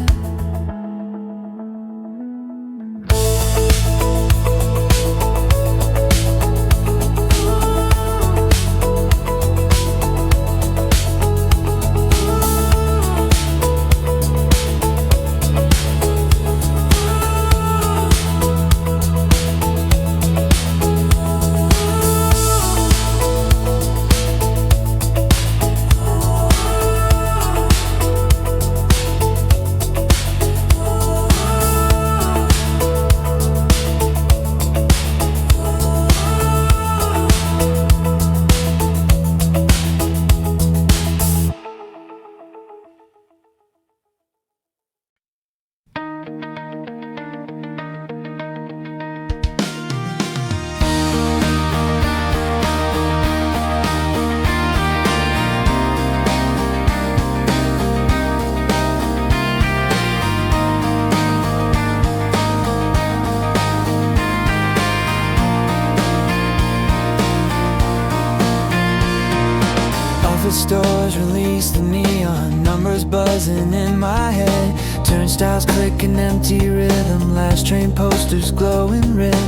stores release the neon numbers buzzing in my head. Turnstiles click an empty rhythm, last train posters glowing red.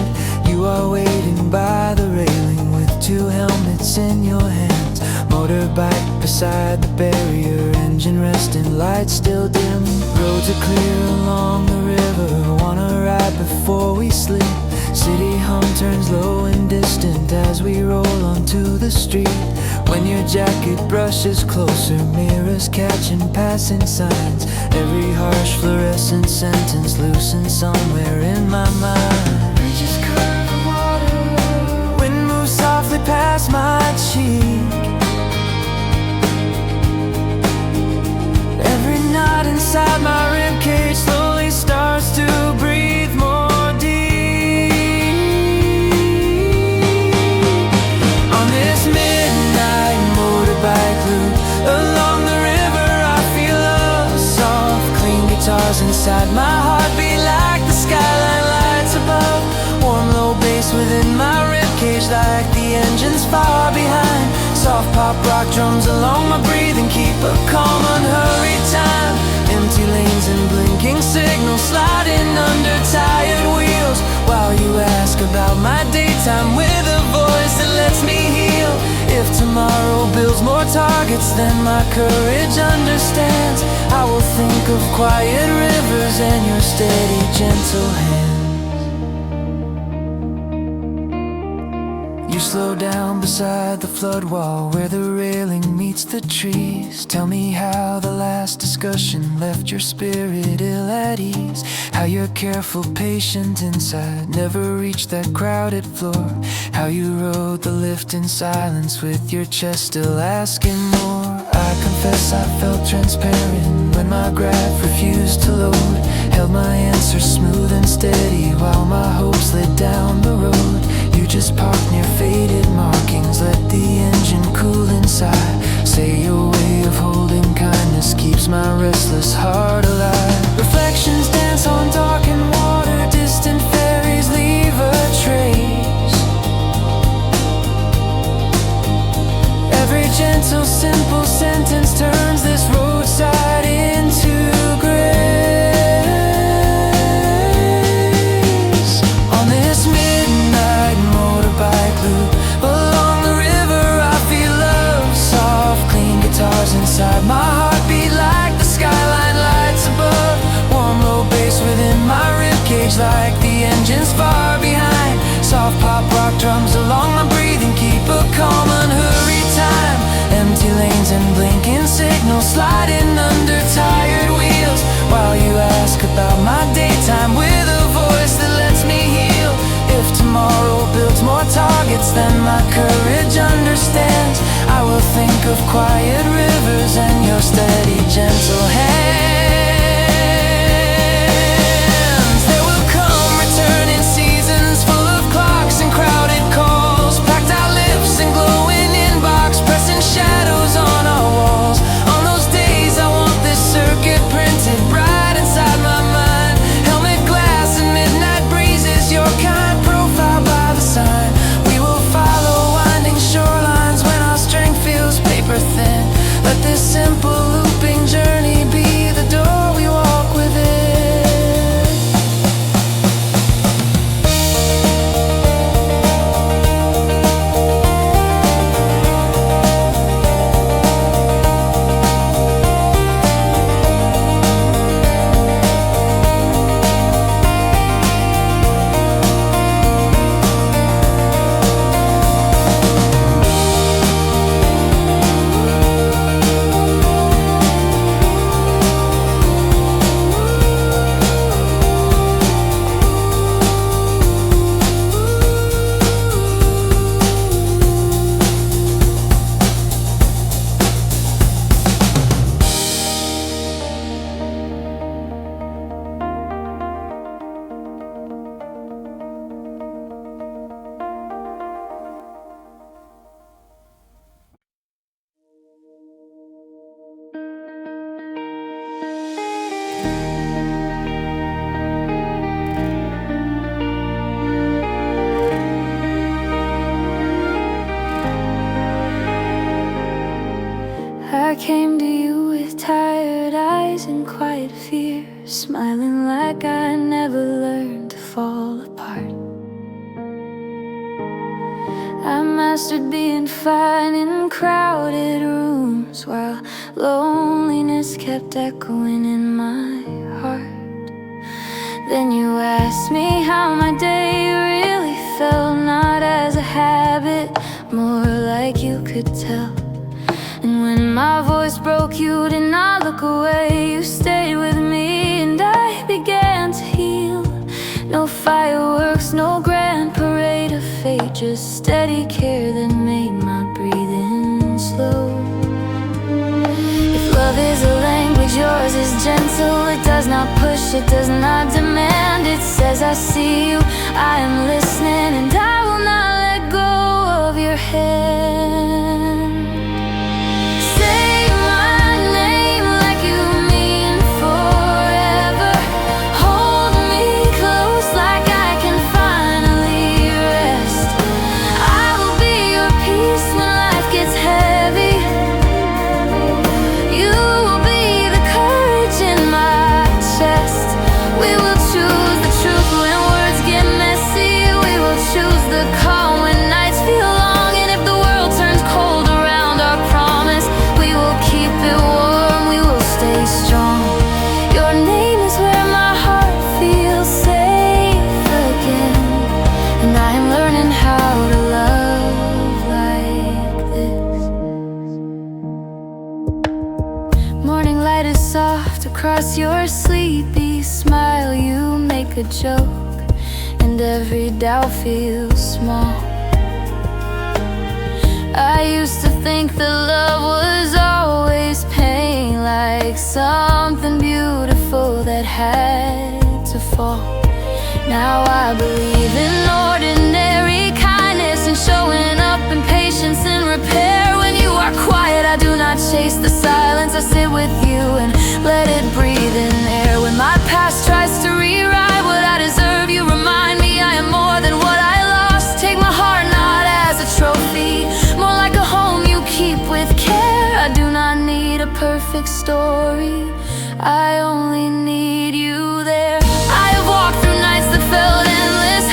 You are waiting by the railing with two helmets in your hands. Motorbike beside the barrier, engine resting, lights still dim. Roads are clear along the river, wanna ride before we sleep. City hum turns low and distant as we roll onto the street. When your jacket brushes closer, mirrors catching passing signs. Every harsh fluorescent sentence loosens somewhere in my mind. Bridges curve the water, wind moves softly past my cheek. Every knot inside my ribcage slowly starts to breathe more deep. On this midnight motorbike loop along the river, I feel a soft, clean guitars inside my heartbeat like the skyline lights above. Warm low bass within my ribcage like the engines far behind. Soft pop rock drums along my breathing keep a calm unhurried time. Empty lanes and blinking signals sliding under tired wheels. While you ask about my daytime with a voice that lets me heal. If tomorrow builds more targets than my courage understands, I will think of quiet rivers and your steady gentle hands. You slow down beside the flood wall where the railing meets the trees. Tell me how the last discussion left your spirit ill at ease. How your careful, patient inside never reached that crowded floor. How you rode the lift in silence with your chest still asking more. I confess I felt transparent when my graph refused to load. Held my answer smooth and steady while my hopes slid down the road. You just parked near faded markings, let the engine cool inside. Say your way of holding kindness keeps my restless heart alive. Reflections dance on darkened water, distant ferries leave a trace. Every gentle, simple sentence turns this roadside into grace. On this midnight motorbike loop along the river, I feel love, soft, clean guitars inside my heartbeat like the skyline lights above. Warm low bass within my ribcage like the engines far behind. Soft pop rock drums along my breathing keep a calm unhurried time. Empty lanes and blinking signals sliding under tired wheels. While you ask about my daytime with a voice that lets me heal. If tomorrow builds more targets than my courage understands, I will think of quiet rivers and your steady gentle hands. There will come returning seasons full of clocks and crowded calls, packed out lips and glowing inbox, pressing shadows on our walls. On those days I want this circuit printed right inside my mind. Helmet glass and midnight breezes, your kind profile by the sign. We will follow winding shorelines when our strength feels paper thin. Let this simple looping journey be smiling like I never learned to fall apart. I mastered being fine in crowded rooms while loneliness kept echoing in my heart. Then you asked me how my day really felt, not as a habit, more like you could tell. And when my voice broke, you did not look away. You stayed with me and I began to heal. No fireworks, no grand parade of fate, just steady care that made my breathing slow. If love is a language, yours is gentle. It does not push, it does not demand. It says I see you, I am listening, and I will not let go of your hand. Say my name like you mean forever. Hold me close like I can finally rest. I will be your peace when life gets heavy. You will be the courage in my chest. We will choose the truth when words get messy. We will choose the calm when nights feel long. And if the world turns cold around our promise, we will keep it warm, we will stay strong. Your name is where my heart feels safe again, and I am learning how to love like this. Morning light is soft across your sleepy smile. You make a joke and every doubt feels small. I used to think that love was always pain, like something beautiful that had to fall. Now I believe in ordinary kindness and showing up in patience and repair. When you are quiet, I do not chase the silence. I sit with you and let it breathe in air. When my past tries to rewrite what I deserve, you remind me I am more than what I lost. Take my heart not as a trophy, more like a home you keep with care. I do not need a perfect story, I only need you there. I have walked through nights that felt endless.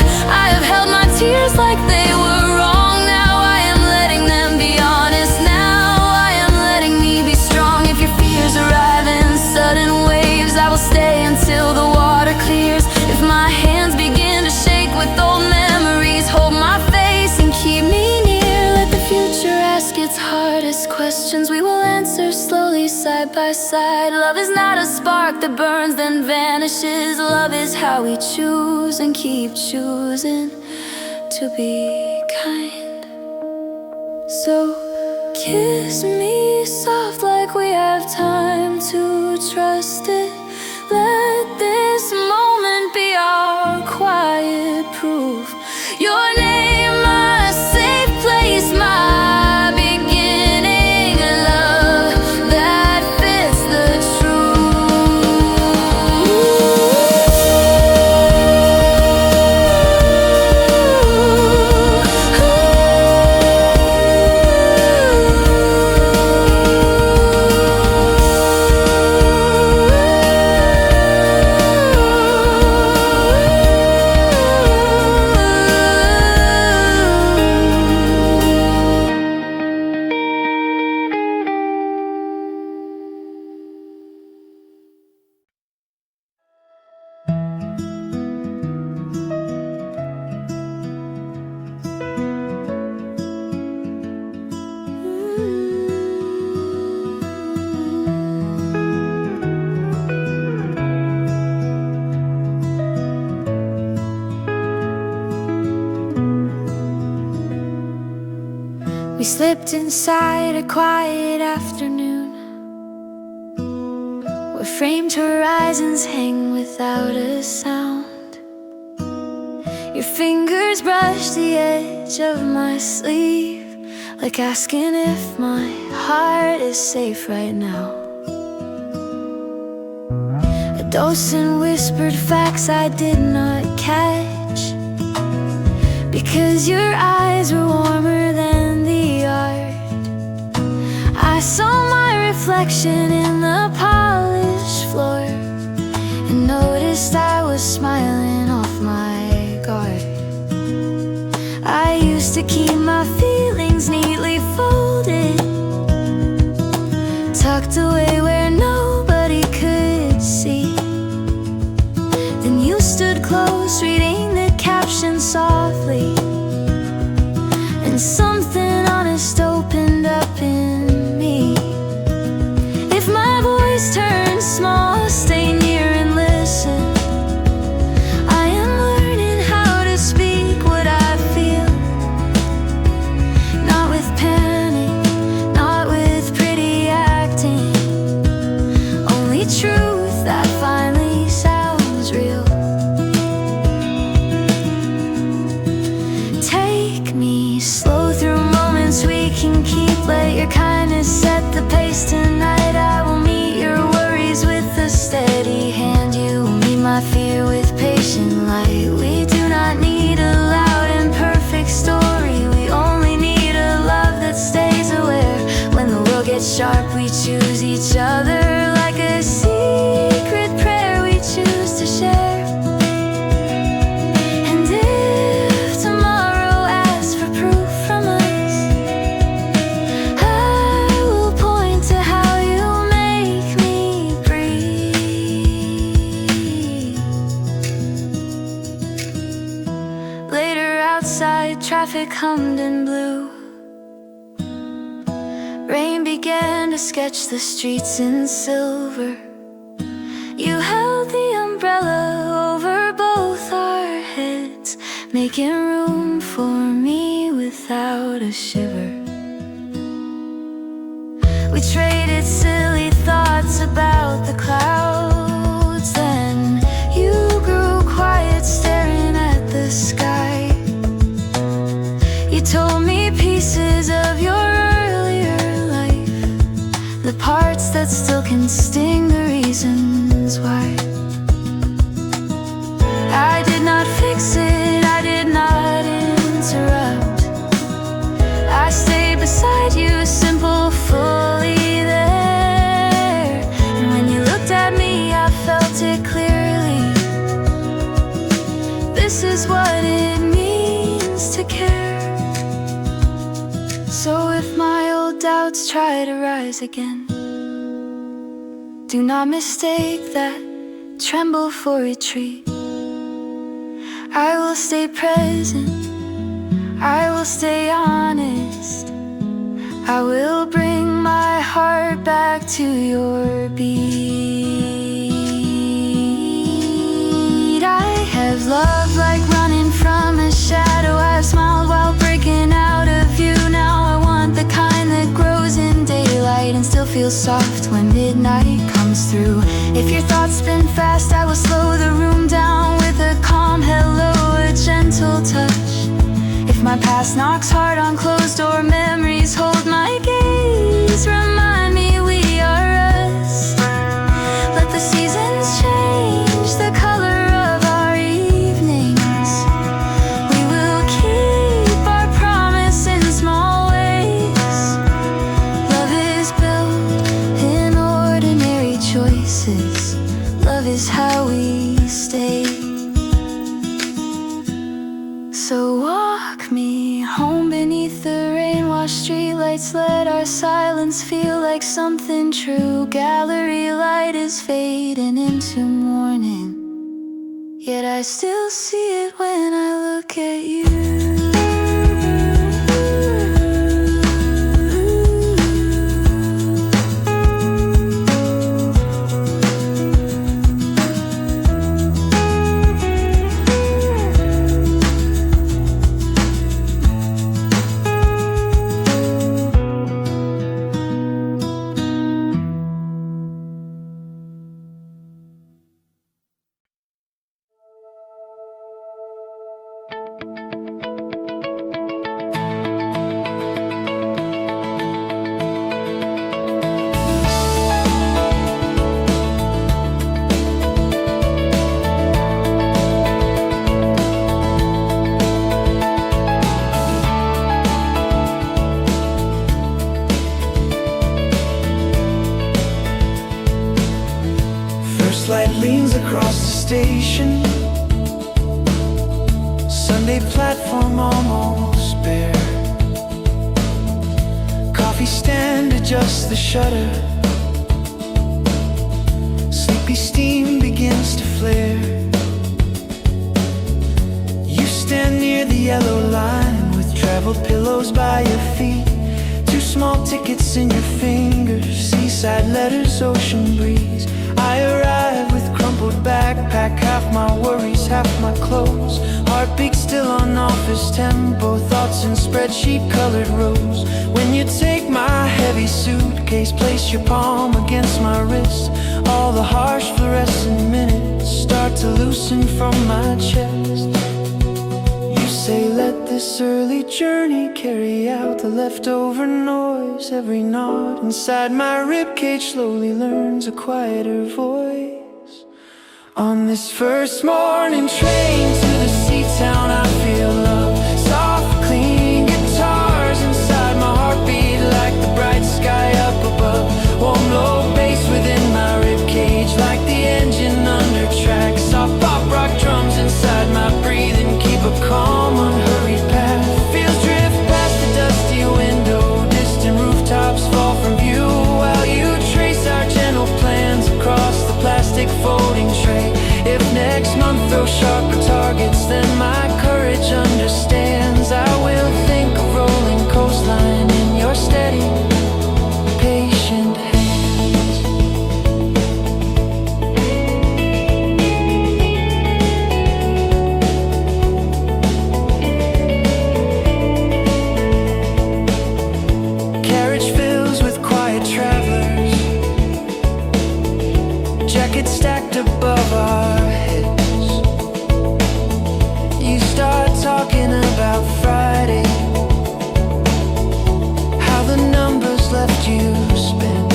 I have held my tears like they were wrong. Now I am letting them be honest. Now I am letting me be strong. If your fears arrive in sudden waves, I will stay until the water clears. If my hands begin to shake with old memories, hold my face and keep me near. Let the future ask its hardest questions, we will answer slowly side by side. Love is not a spark that burns then vanishes. Love is how we choose and keep choosing to be kind. So kiss me soft like we have time to trust it. Let this moment be our quiet proof. Your name, my safe place, my beginning, love that fits the We slipped inside a quiet afternoon where framed horizons hang without a sound. Your fingers brush the edge of my sleeve, like asking if my heart is safe right now. A dozen whispered facts I did not catch, because your eyes were warmer than the art. I saw my reflection in the polished floor, and first I was smiling off my guard. I used to keep my feelings neatly folded, tucked away where nobody could see. Then you stood close, reading the caption softly, and something honest opened up in me. If my voice turned small, stay near and listen. I am learning how to speak what I feel, not with panic, not with pretty acting, only truth that finally sounds real. Take me slow through moments we can keep. Let your kindness set the pace tonight. I will meet your worries with a steady hand. You will meet my fear with patient light. We do not need a loud and perfect story. We only need a love that stays aware. When the world gets sharp, we choose each other like a secret prayer we choose to share. And if tomorrow asks for proof from us, I will point to how you make me breathe. Later outside, traffic hummed and blew. Rain began to sketch the streets in silver. You held the umbrella over both our heads, making room for me without a shiver. We traded silly thoughts about the clouds. Then you grew quiet, staring at the sky. You told me pieces of your earlier life, the parts that still can sting, the reasons why. I did not fix it, I did not interrupt. I stayed beside you, simple, fully there. And when you looked at me, I felt it clearly. This is what it means to care. So if my old doubts try to rise again, do not mistake that tremble for retreat. I will stay present, I will stay honest. I will bring my heart back to your beat. I have loved like running from a shadow. I've smiled while breaking out of you. Now I want the kind that grows in daylight and still feels soft when midnight comes through. If your thoughts spin fast, I will slow the room down with a calm hello, a gentle touch. If my past knocks hard on closed door, memories hold my gaze, remind me we are us. Let the seasons change the color of our evenings. We will keep our promise in small ways. Love is built in ordinary choices. Love is how we stay. So walk me home beneath the rain-washed streetlights. Let our silence feel like something true. Gallery light is fading into morning, yet I still see it when I look at you. station. Sunday platform almost bare. Coffee stand adjusts the shutter. Sleepy steam begins to flare. You stand near the yellow line with traveled pillows by your feet. Two small tickets in your fingers, seaside letters, ocean breeze. I arrive with crumpled backpack, half my worries, half my clothes. Heartbeat still on office tempo, thoughts in spreadsheet colored rows. When you take my heavy suitcase, place your palm against my wrist. All the harsh fluorescent minutes start to loosen from my chest. You say let this early journey carry out the leftover noise. Every knot inside my ribcage slowly learns a quieter voice. On this first morning train to the sea town, I feel love. Soft, clean guitars inside my heartbeat like the bright sky up above. Warm, low bass within my ribcage like the engine under track. Soft pop rock drums inside my breathing keep a calm, unhurried path. Feels drift past the dusty window, distant rooftops fall from view while you trace our gentle plans across the plastic folding tray. If next month throws sharper targets, then my courage understands. I will think of rolling coastline in your steady, patient hands. Carriage fills with quiet travelers, jackets stacked above our heads. You start talking about Friday, how the numbers left you spent,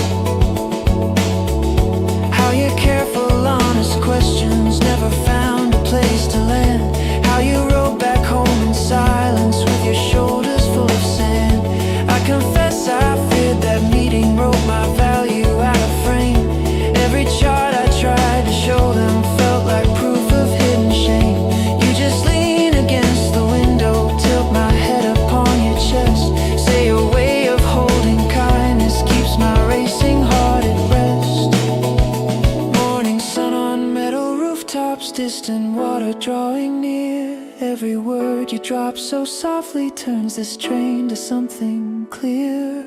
how your careful, honest questions never found a place to land, how you rode back home in silence with your shoulders full of sand. I confess I feared that meeting, wrote my value out of frame. Every chart I tried to show them felt like proof of hidden shame. You just lean against the window, tilt my head upon your chest. Say your way of holding kindness keeps my racing heart at rest. Morning sun on metal rooftops, distant water drawing near. Every word you drop so softly turns this train to something clear.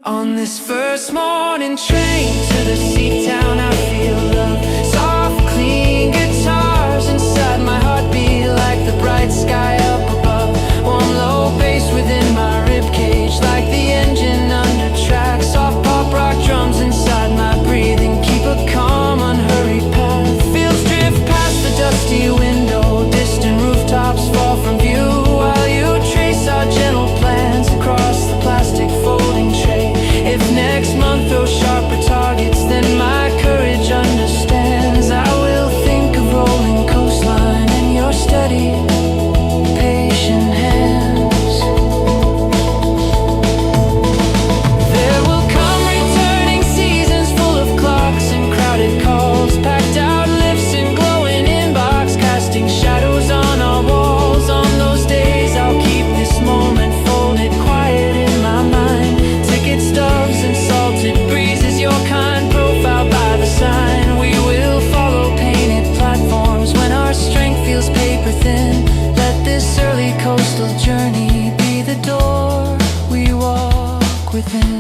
On this first morning train to the sea town, I feel love. Soft, clean guitars inside my heartbeat like the bright sky up above. Warm, low bass within my ribcage like the engine under track. Soft pop rock drums inside my breathing keep a calm, unhurried path. Feels drift past the dusty window, distant rooftops fall from view while you trace our gentle plans across the plastic folding tray. If next month throws sharper targets, then my courage understands. I will think of rolling coastline in your steady, patient hands. There will come returning seasons full of clocks and crowded calls, packed out lips and glowing inbox, casting shadows on our walls. On those days I'll keep this moment folded quiet in my mind. Ticket stubs and salted breezes, your kind profile by the sign. We will follow painted platforms when our strength feels paper thin. Let this early coastal journey be the door we walk within.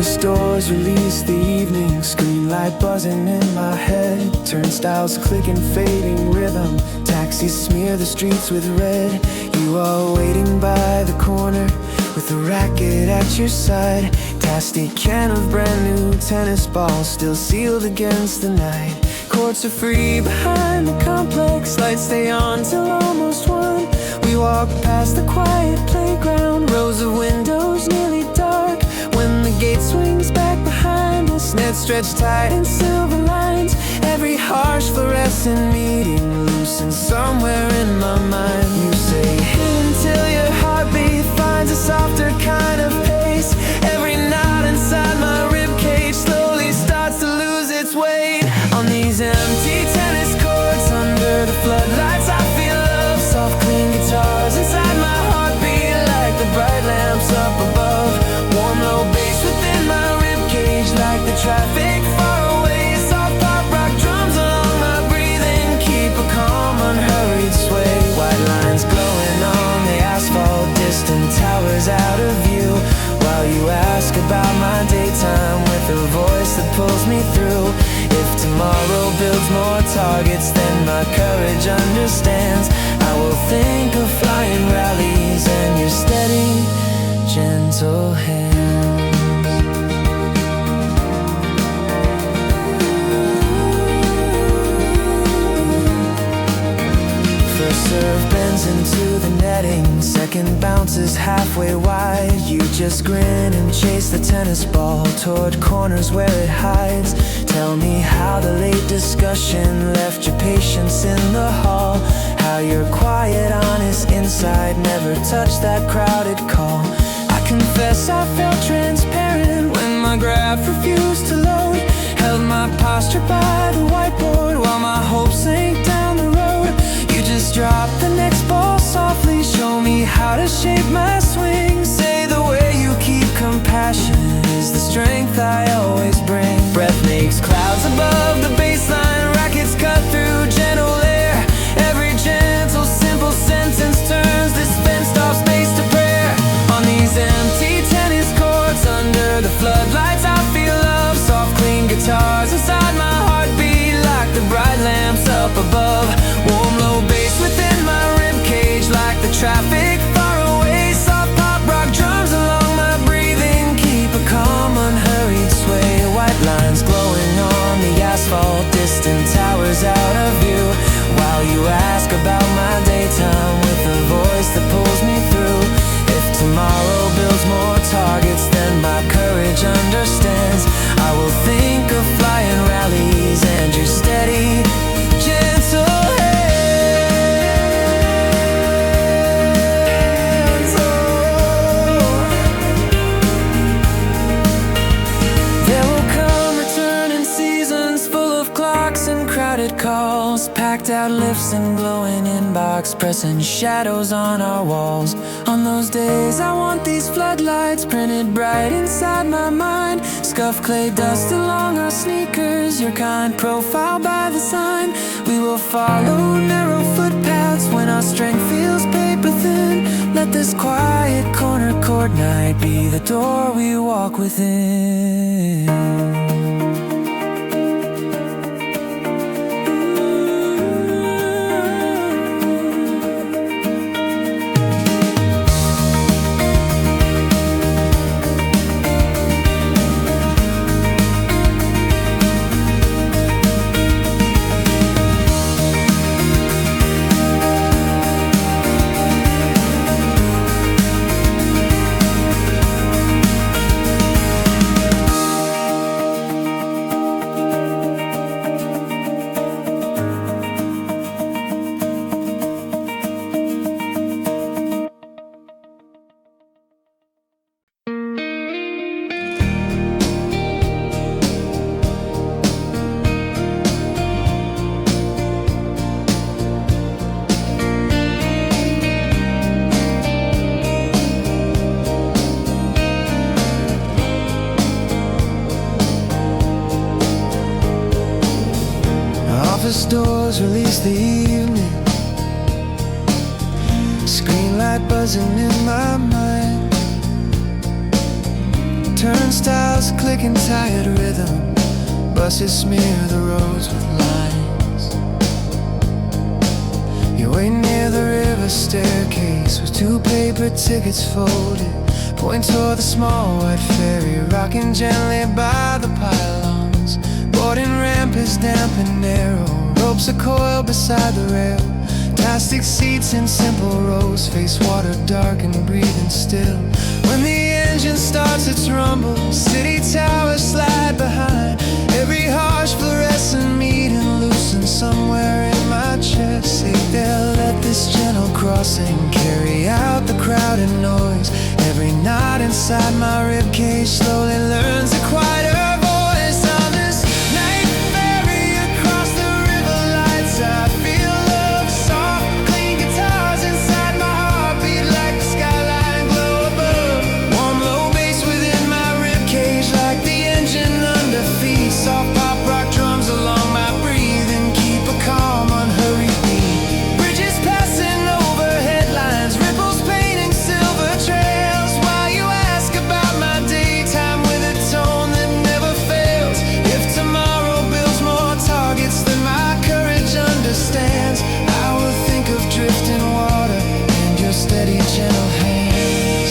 Office doors release the evening, screen light buzzing in my head, turnstiles clicking, fading rhythm, taxis smear the streets with red. You are waiting by the corner with a racket at your side, tasty can of brand new tennis balls still sealed against the night. Courts are free behind the complex, lights stay on till almost 1. We walk past the quiet playground, rows of windows nearly dark. When the gate swings back behind us, nets stretched tight in silver lines. Every harsh fluorescent meeting loosens somewhere in my mind. You say hit until your heartbeat finds a softer kind of pace. Every knot inside my ribcage slowly starts to lose its weight. On these empty tennis courts under the floodlights, I feel love, soft clean guitars inside my heartbeat like the bright lamps up above. Warm low bass within my ribcage like the traffic far away. Soft pop rock drums along my breathing keep a calm unhurried sway. White lines glowing on the asphalt, distant towers out of view, while you ask about my daytime with a voice that pulls me through. If tomorrow builds more targets than my courage understands, I will think of flying rallies and your steady, gentle hands. First serve bends into the netting, second bounces halfway wide. You just grin and chase the tennis ball toward corners where it hides. Tell me how the late discussion left your patience in the hall, how your quiet, honest inside never touched that crowded call. I confess I felt transparent when my graph refused to load, held my posture by the whiteboard while my hopes sank down the road. You just drop the next ball softly, show me how to shape my swing. Say the way you keep compassion is the strength I always bring. Breath makes clouds above the baseline, rackets cut through gentle air. Every gentle, simple sentence turns this fenced-off space to prayer. On these empty tennis courts under the floodlights, I feel love, soft, clean guitars inside my heartbeat like the bright lamps up above. Warm, low bass within my ribcage like the traffic far away. Soft pop rock drums along my breathing keep a calm, unhurried sway. White lines glowing on the asphalt, distant towers out of view, while you ask about my daytime with a voice that pulls me through. If tomorrow builds more targets than my courage understands, I will think of flying rallies and your steady, gentle hands. Oh. There will come returning seasons full of clocks and crowded calls, packed out lifts and glowing inbox, pressing shadows on our walls. On those days I want these floodlights printed bright inside my mind, scuff clay dust along our sneakers, your kind profile by the sign. We will follow narrow footpaths when our strength feels paper thin. Let this quiet corner court night be the door we walk within. Office doors release the evening, screen light buzzing in my mind, Turnstiles click in tired rhythm. Buses smear the roads with lines. You wait near the river staircase with 2 paper tickets folded. Point toward the small white ferry rocking gently by the pylons. Boarding ramp is damp and narrow. Ropes are coiled beside the rail. Plastic seats in simple rows face water dark and breathing still. When the engine starts its rumble, city towers slide behind. Every harsh fluorescent meeting loosens somewhere in my chest. Say they'll let this gentle crossing carry out the crowded noise. Every knot inside my ribcage slowly learns a quieter voice. On this night ferry across the river lights, I feel love, soft, clean guitars inside my heartbeat like the skyline glow above. Warm low bass within my ribcage like the engine under feet. Soft pop rock drums along my breathing keep a calm unhurried beat. Bridges passing over headlines, ripples painting silver trails. While you ask about my daytime with a tone that never fails. If tomorrow builds more targets than my courage understands, I will think of drifting water and your steady gentle hands.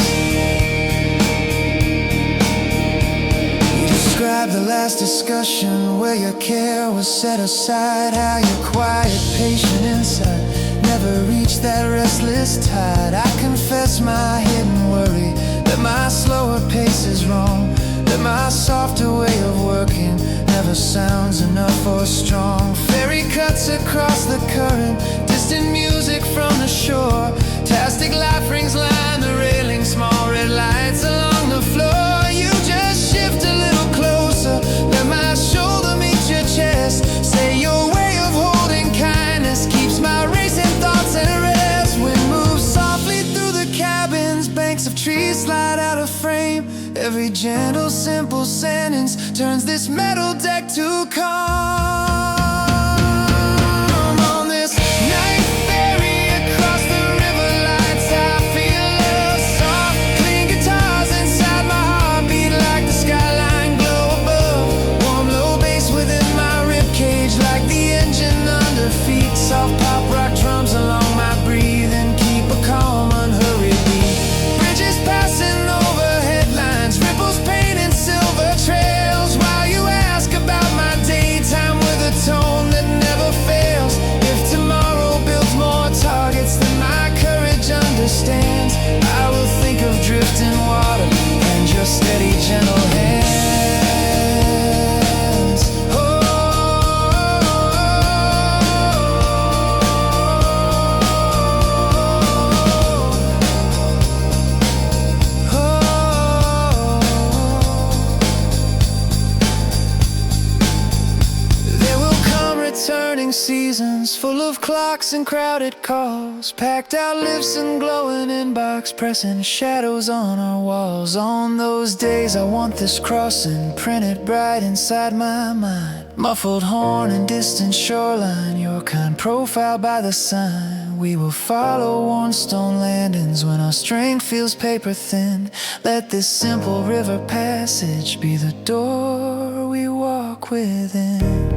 You describe the last discussion where your care was set aside. How your quiet, patient insight never reached that restless tide. I confess my hidden worry that my slower pace is wrong, that my softer way of working never sounds enough or strong. Ferry cuts across the current, distant music from the shore. Plastic life rings line the railing, small red lights along the floor. You just shift a little closer, let my shoulder meet your chest. Say your way of holding kindness keeps my racing thoughts at rest. Wind moves softly through the cabins, banks of trees slide out of frame. Every gentle, simple sentence turns this metal deck to calm. On this night ferry across the river lights, I feel love, soft, clean guitars inside my heartbeat like the skyline glow above. Warm low bass within my ribcage like the engine under feet. Soft pop rock drums along my breathing keep a calm unhurried beat. Bridges passing over headlines, ripples painting silver trails. While you ask about my daytime with a tone that never fails. If tomorrow builds more targets than my courage understands, I will think of drifting water and your steady gentle hands. Oh, there will come returning seasons full of clocks and crowded calls, packed out lips and glowing inbox, pressing shadows on our walls. On those days I want this crossing printed bright inside my mind. Muffled horn and distant shoreline, your kind profile by the sign. We will follow worn stone landings when our strength feels paper thin. Let this simple river passage be the door we walk within.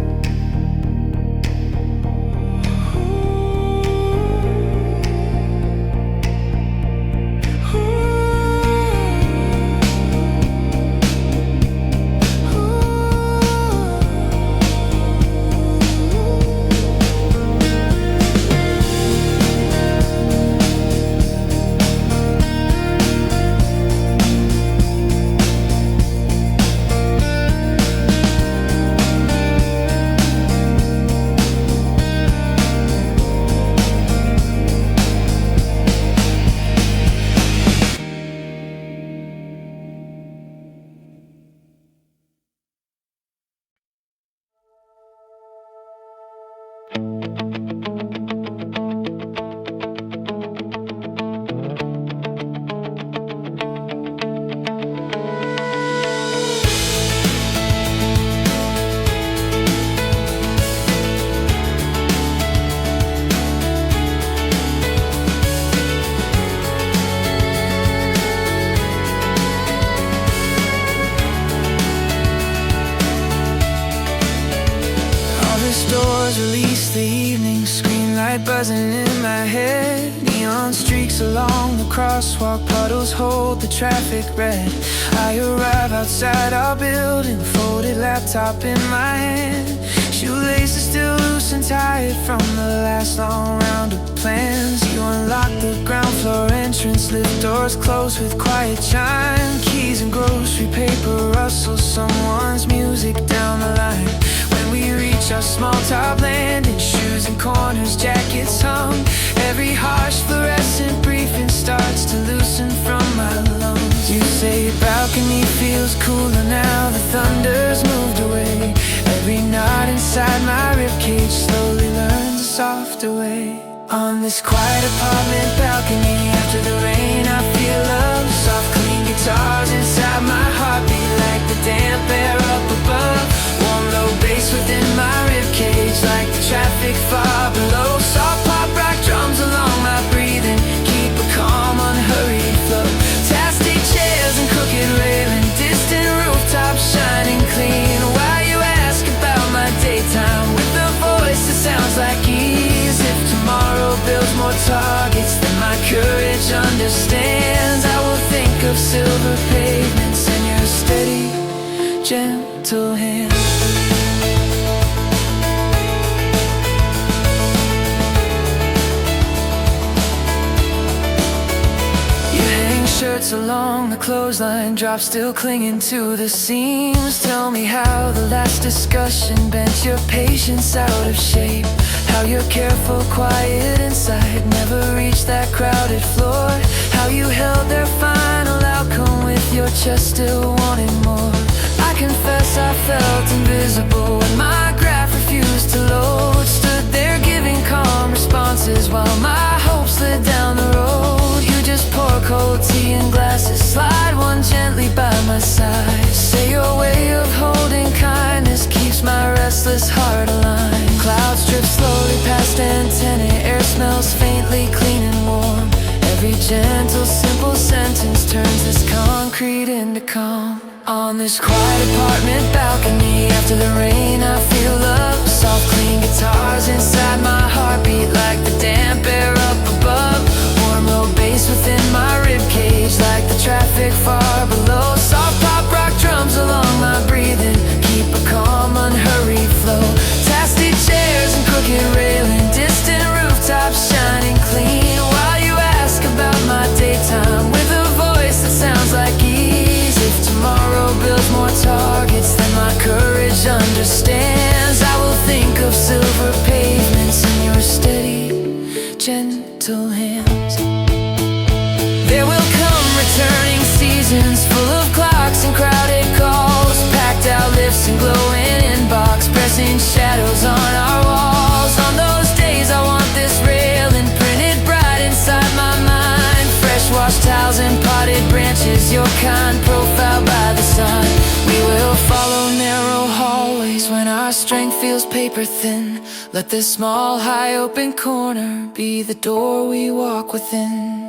night buzzing in my head. Neon streaks along the crosswalk, puddles hold the traffic red. I arrive outside our building, folded laptop in my hand. Shoelaces still loose and tired from the last long round of plans. You unlock the ground floor entrance, lift doors close with quiet chime. Keys and grocery paper rustle, someone's music down the line. When we reach our small top landing, shoes in corners, jackets hung. Every harsh fluorescent briefing starts to loosen from my lungs. You say your balcony feels cooler now, the thunder's moved away. Every knot inside my ribcage slowly learns a softer way. On this quiet apartment balcony, after the rain I feel love. Soft clean guitars inside my heartbeat, like the damp air up above. Warm low bass within my ribcage, like the traffic far below. Soft pop rock drums along my breathing, keep a calm unhurried flow. Plastic chairs and crooked railing, distant rooftops shining clean. Why you ask about my daytime with a voice that sounds like ease? If tomorrow builds more targets than my courage understands, I will think of silver pavements and your steady, gentle hand. Shirts along the clothesline, drop still clinging to the seams. Tell me how the last discussion bent your patience out of shape. How your careful quiet inside never reached that crowded floor. How you held their final outcome with your chest still wanting more. I confess I felt invisible when my graph refused to load. Stood there giving calm responses while my hopes slid down the road. You just pour cold tea in glasses, slide one gently by my side. Say your way of holding kindness keeps my restless heart aligned. Clouds drift slowly past antennae, air smells faintly clean and warm. Every gentle, simple sentence turns this concrete into calm. On this quiet apartment balcony, after the rain I feel love. Soft clean guitars inside my heartbeat, like the damp air up above. Warm low bass within my ribcage, like the traffic far below. Soft pop rock drums along my breathing, keep a calm unhurried flow. Plastic chairs and crooked railing, distant rooftops shining clean. While you ask about my daytime with a voice that sounds like ease. If tomorrow builds more targets than my courage understands, I will think of silver pavements in your steady, gentle hands. There will come returning seasons full of clocks and crowded calls, packed out lifts and glowing inbox, pressing shadows on our walls. On those days I want this railing printed bright inside my mind. Fresh washed towels and potted branches, your kind profile by the sun. We will follow narrow hallways when our strength feels paper thin. Let this small high open corner be the door we walk within.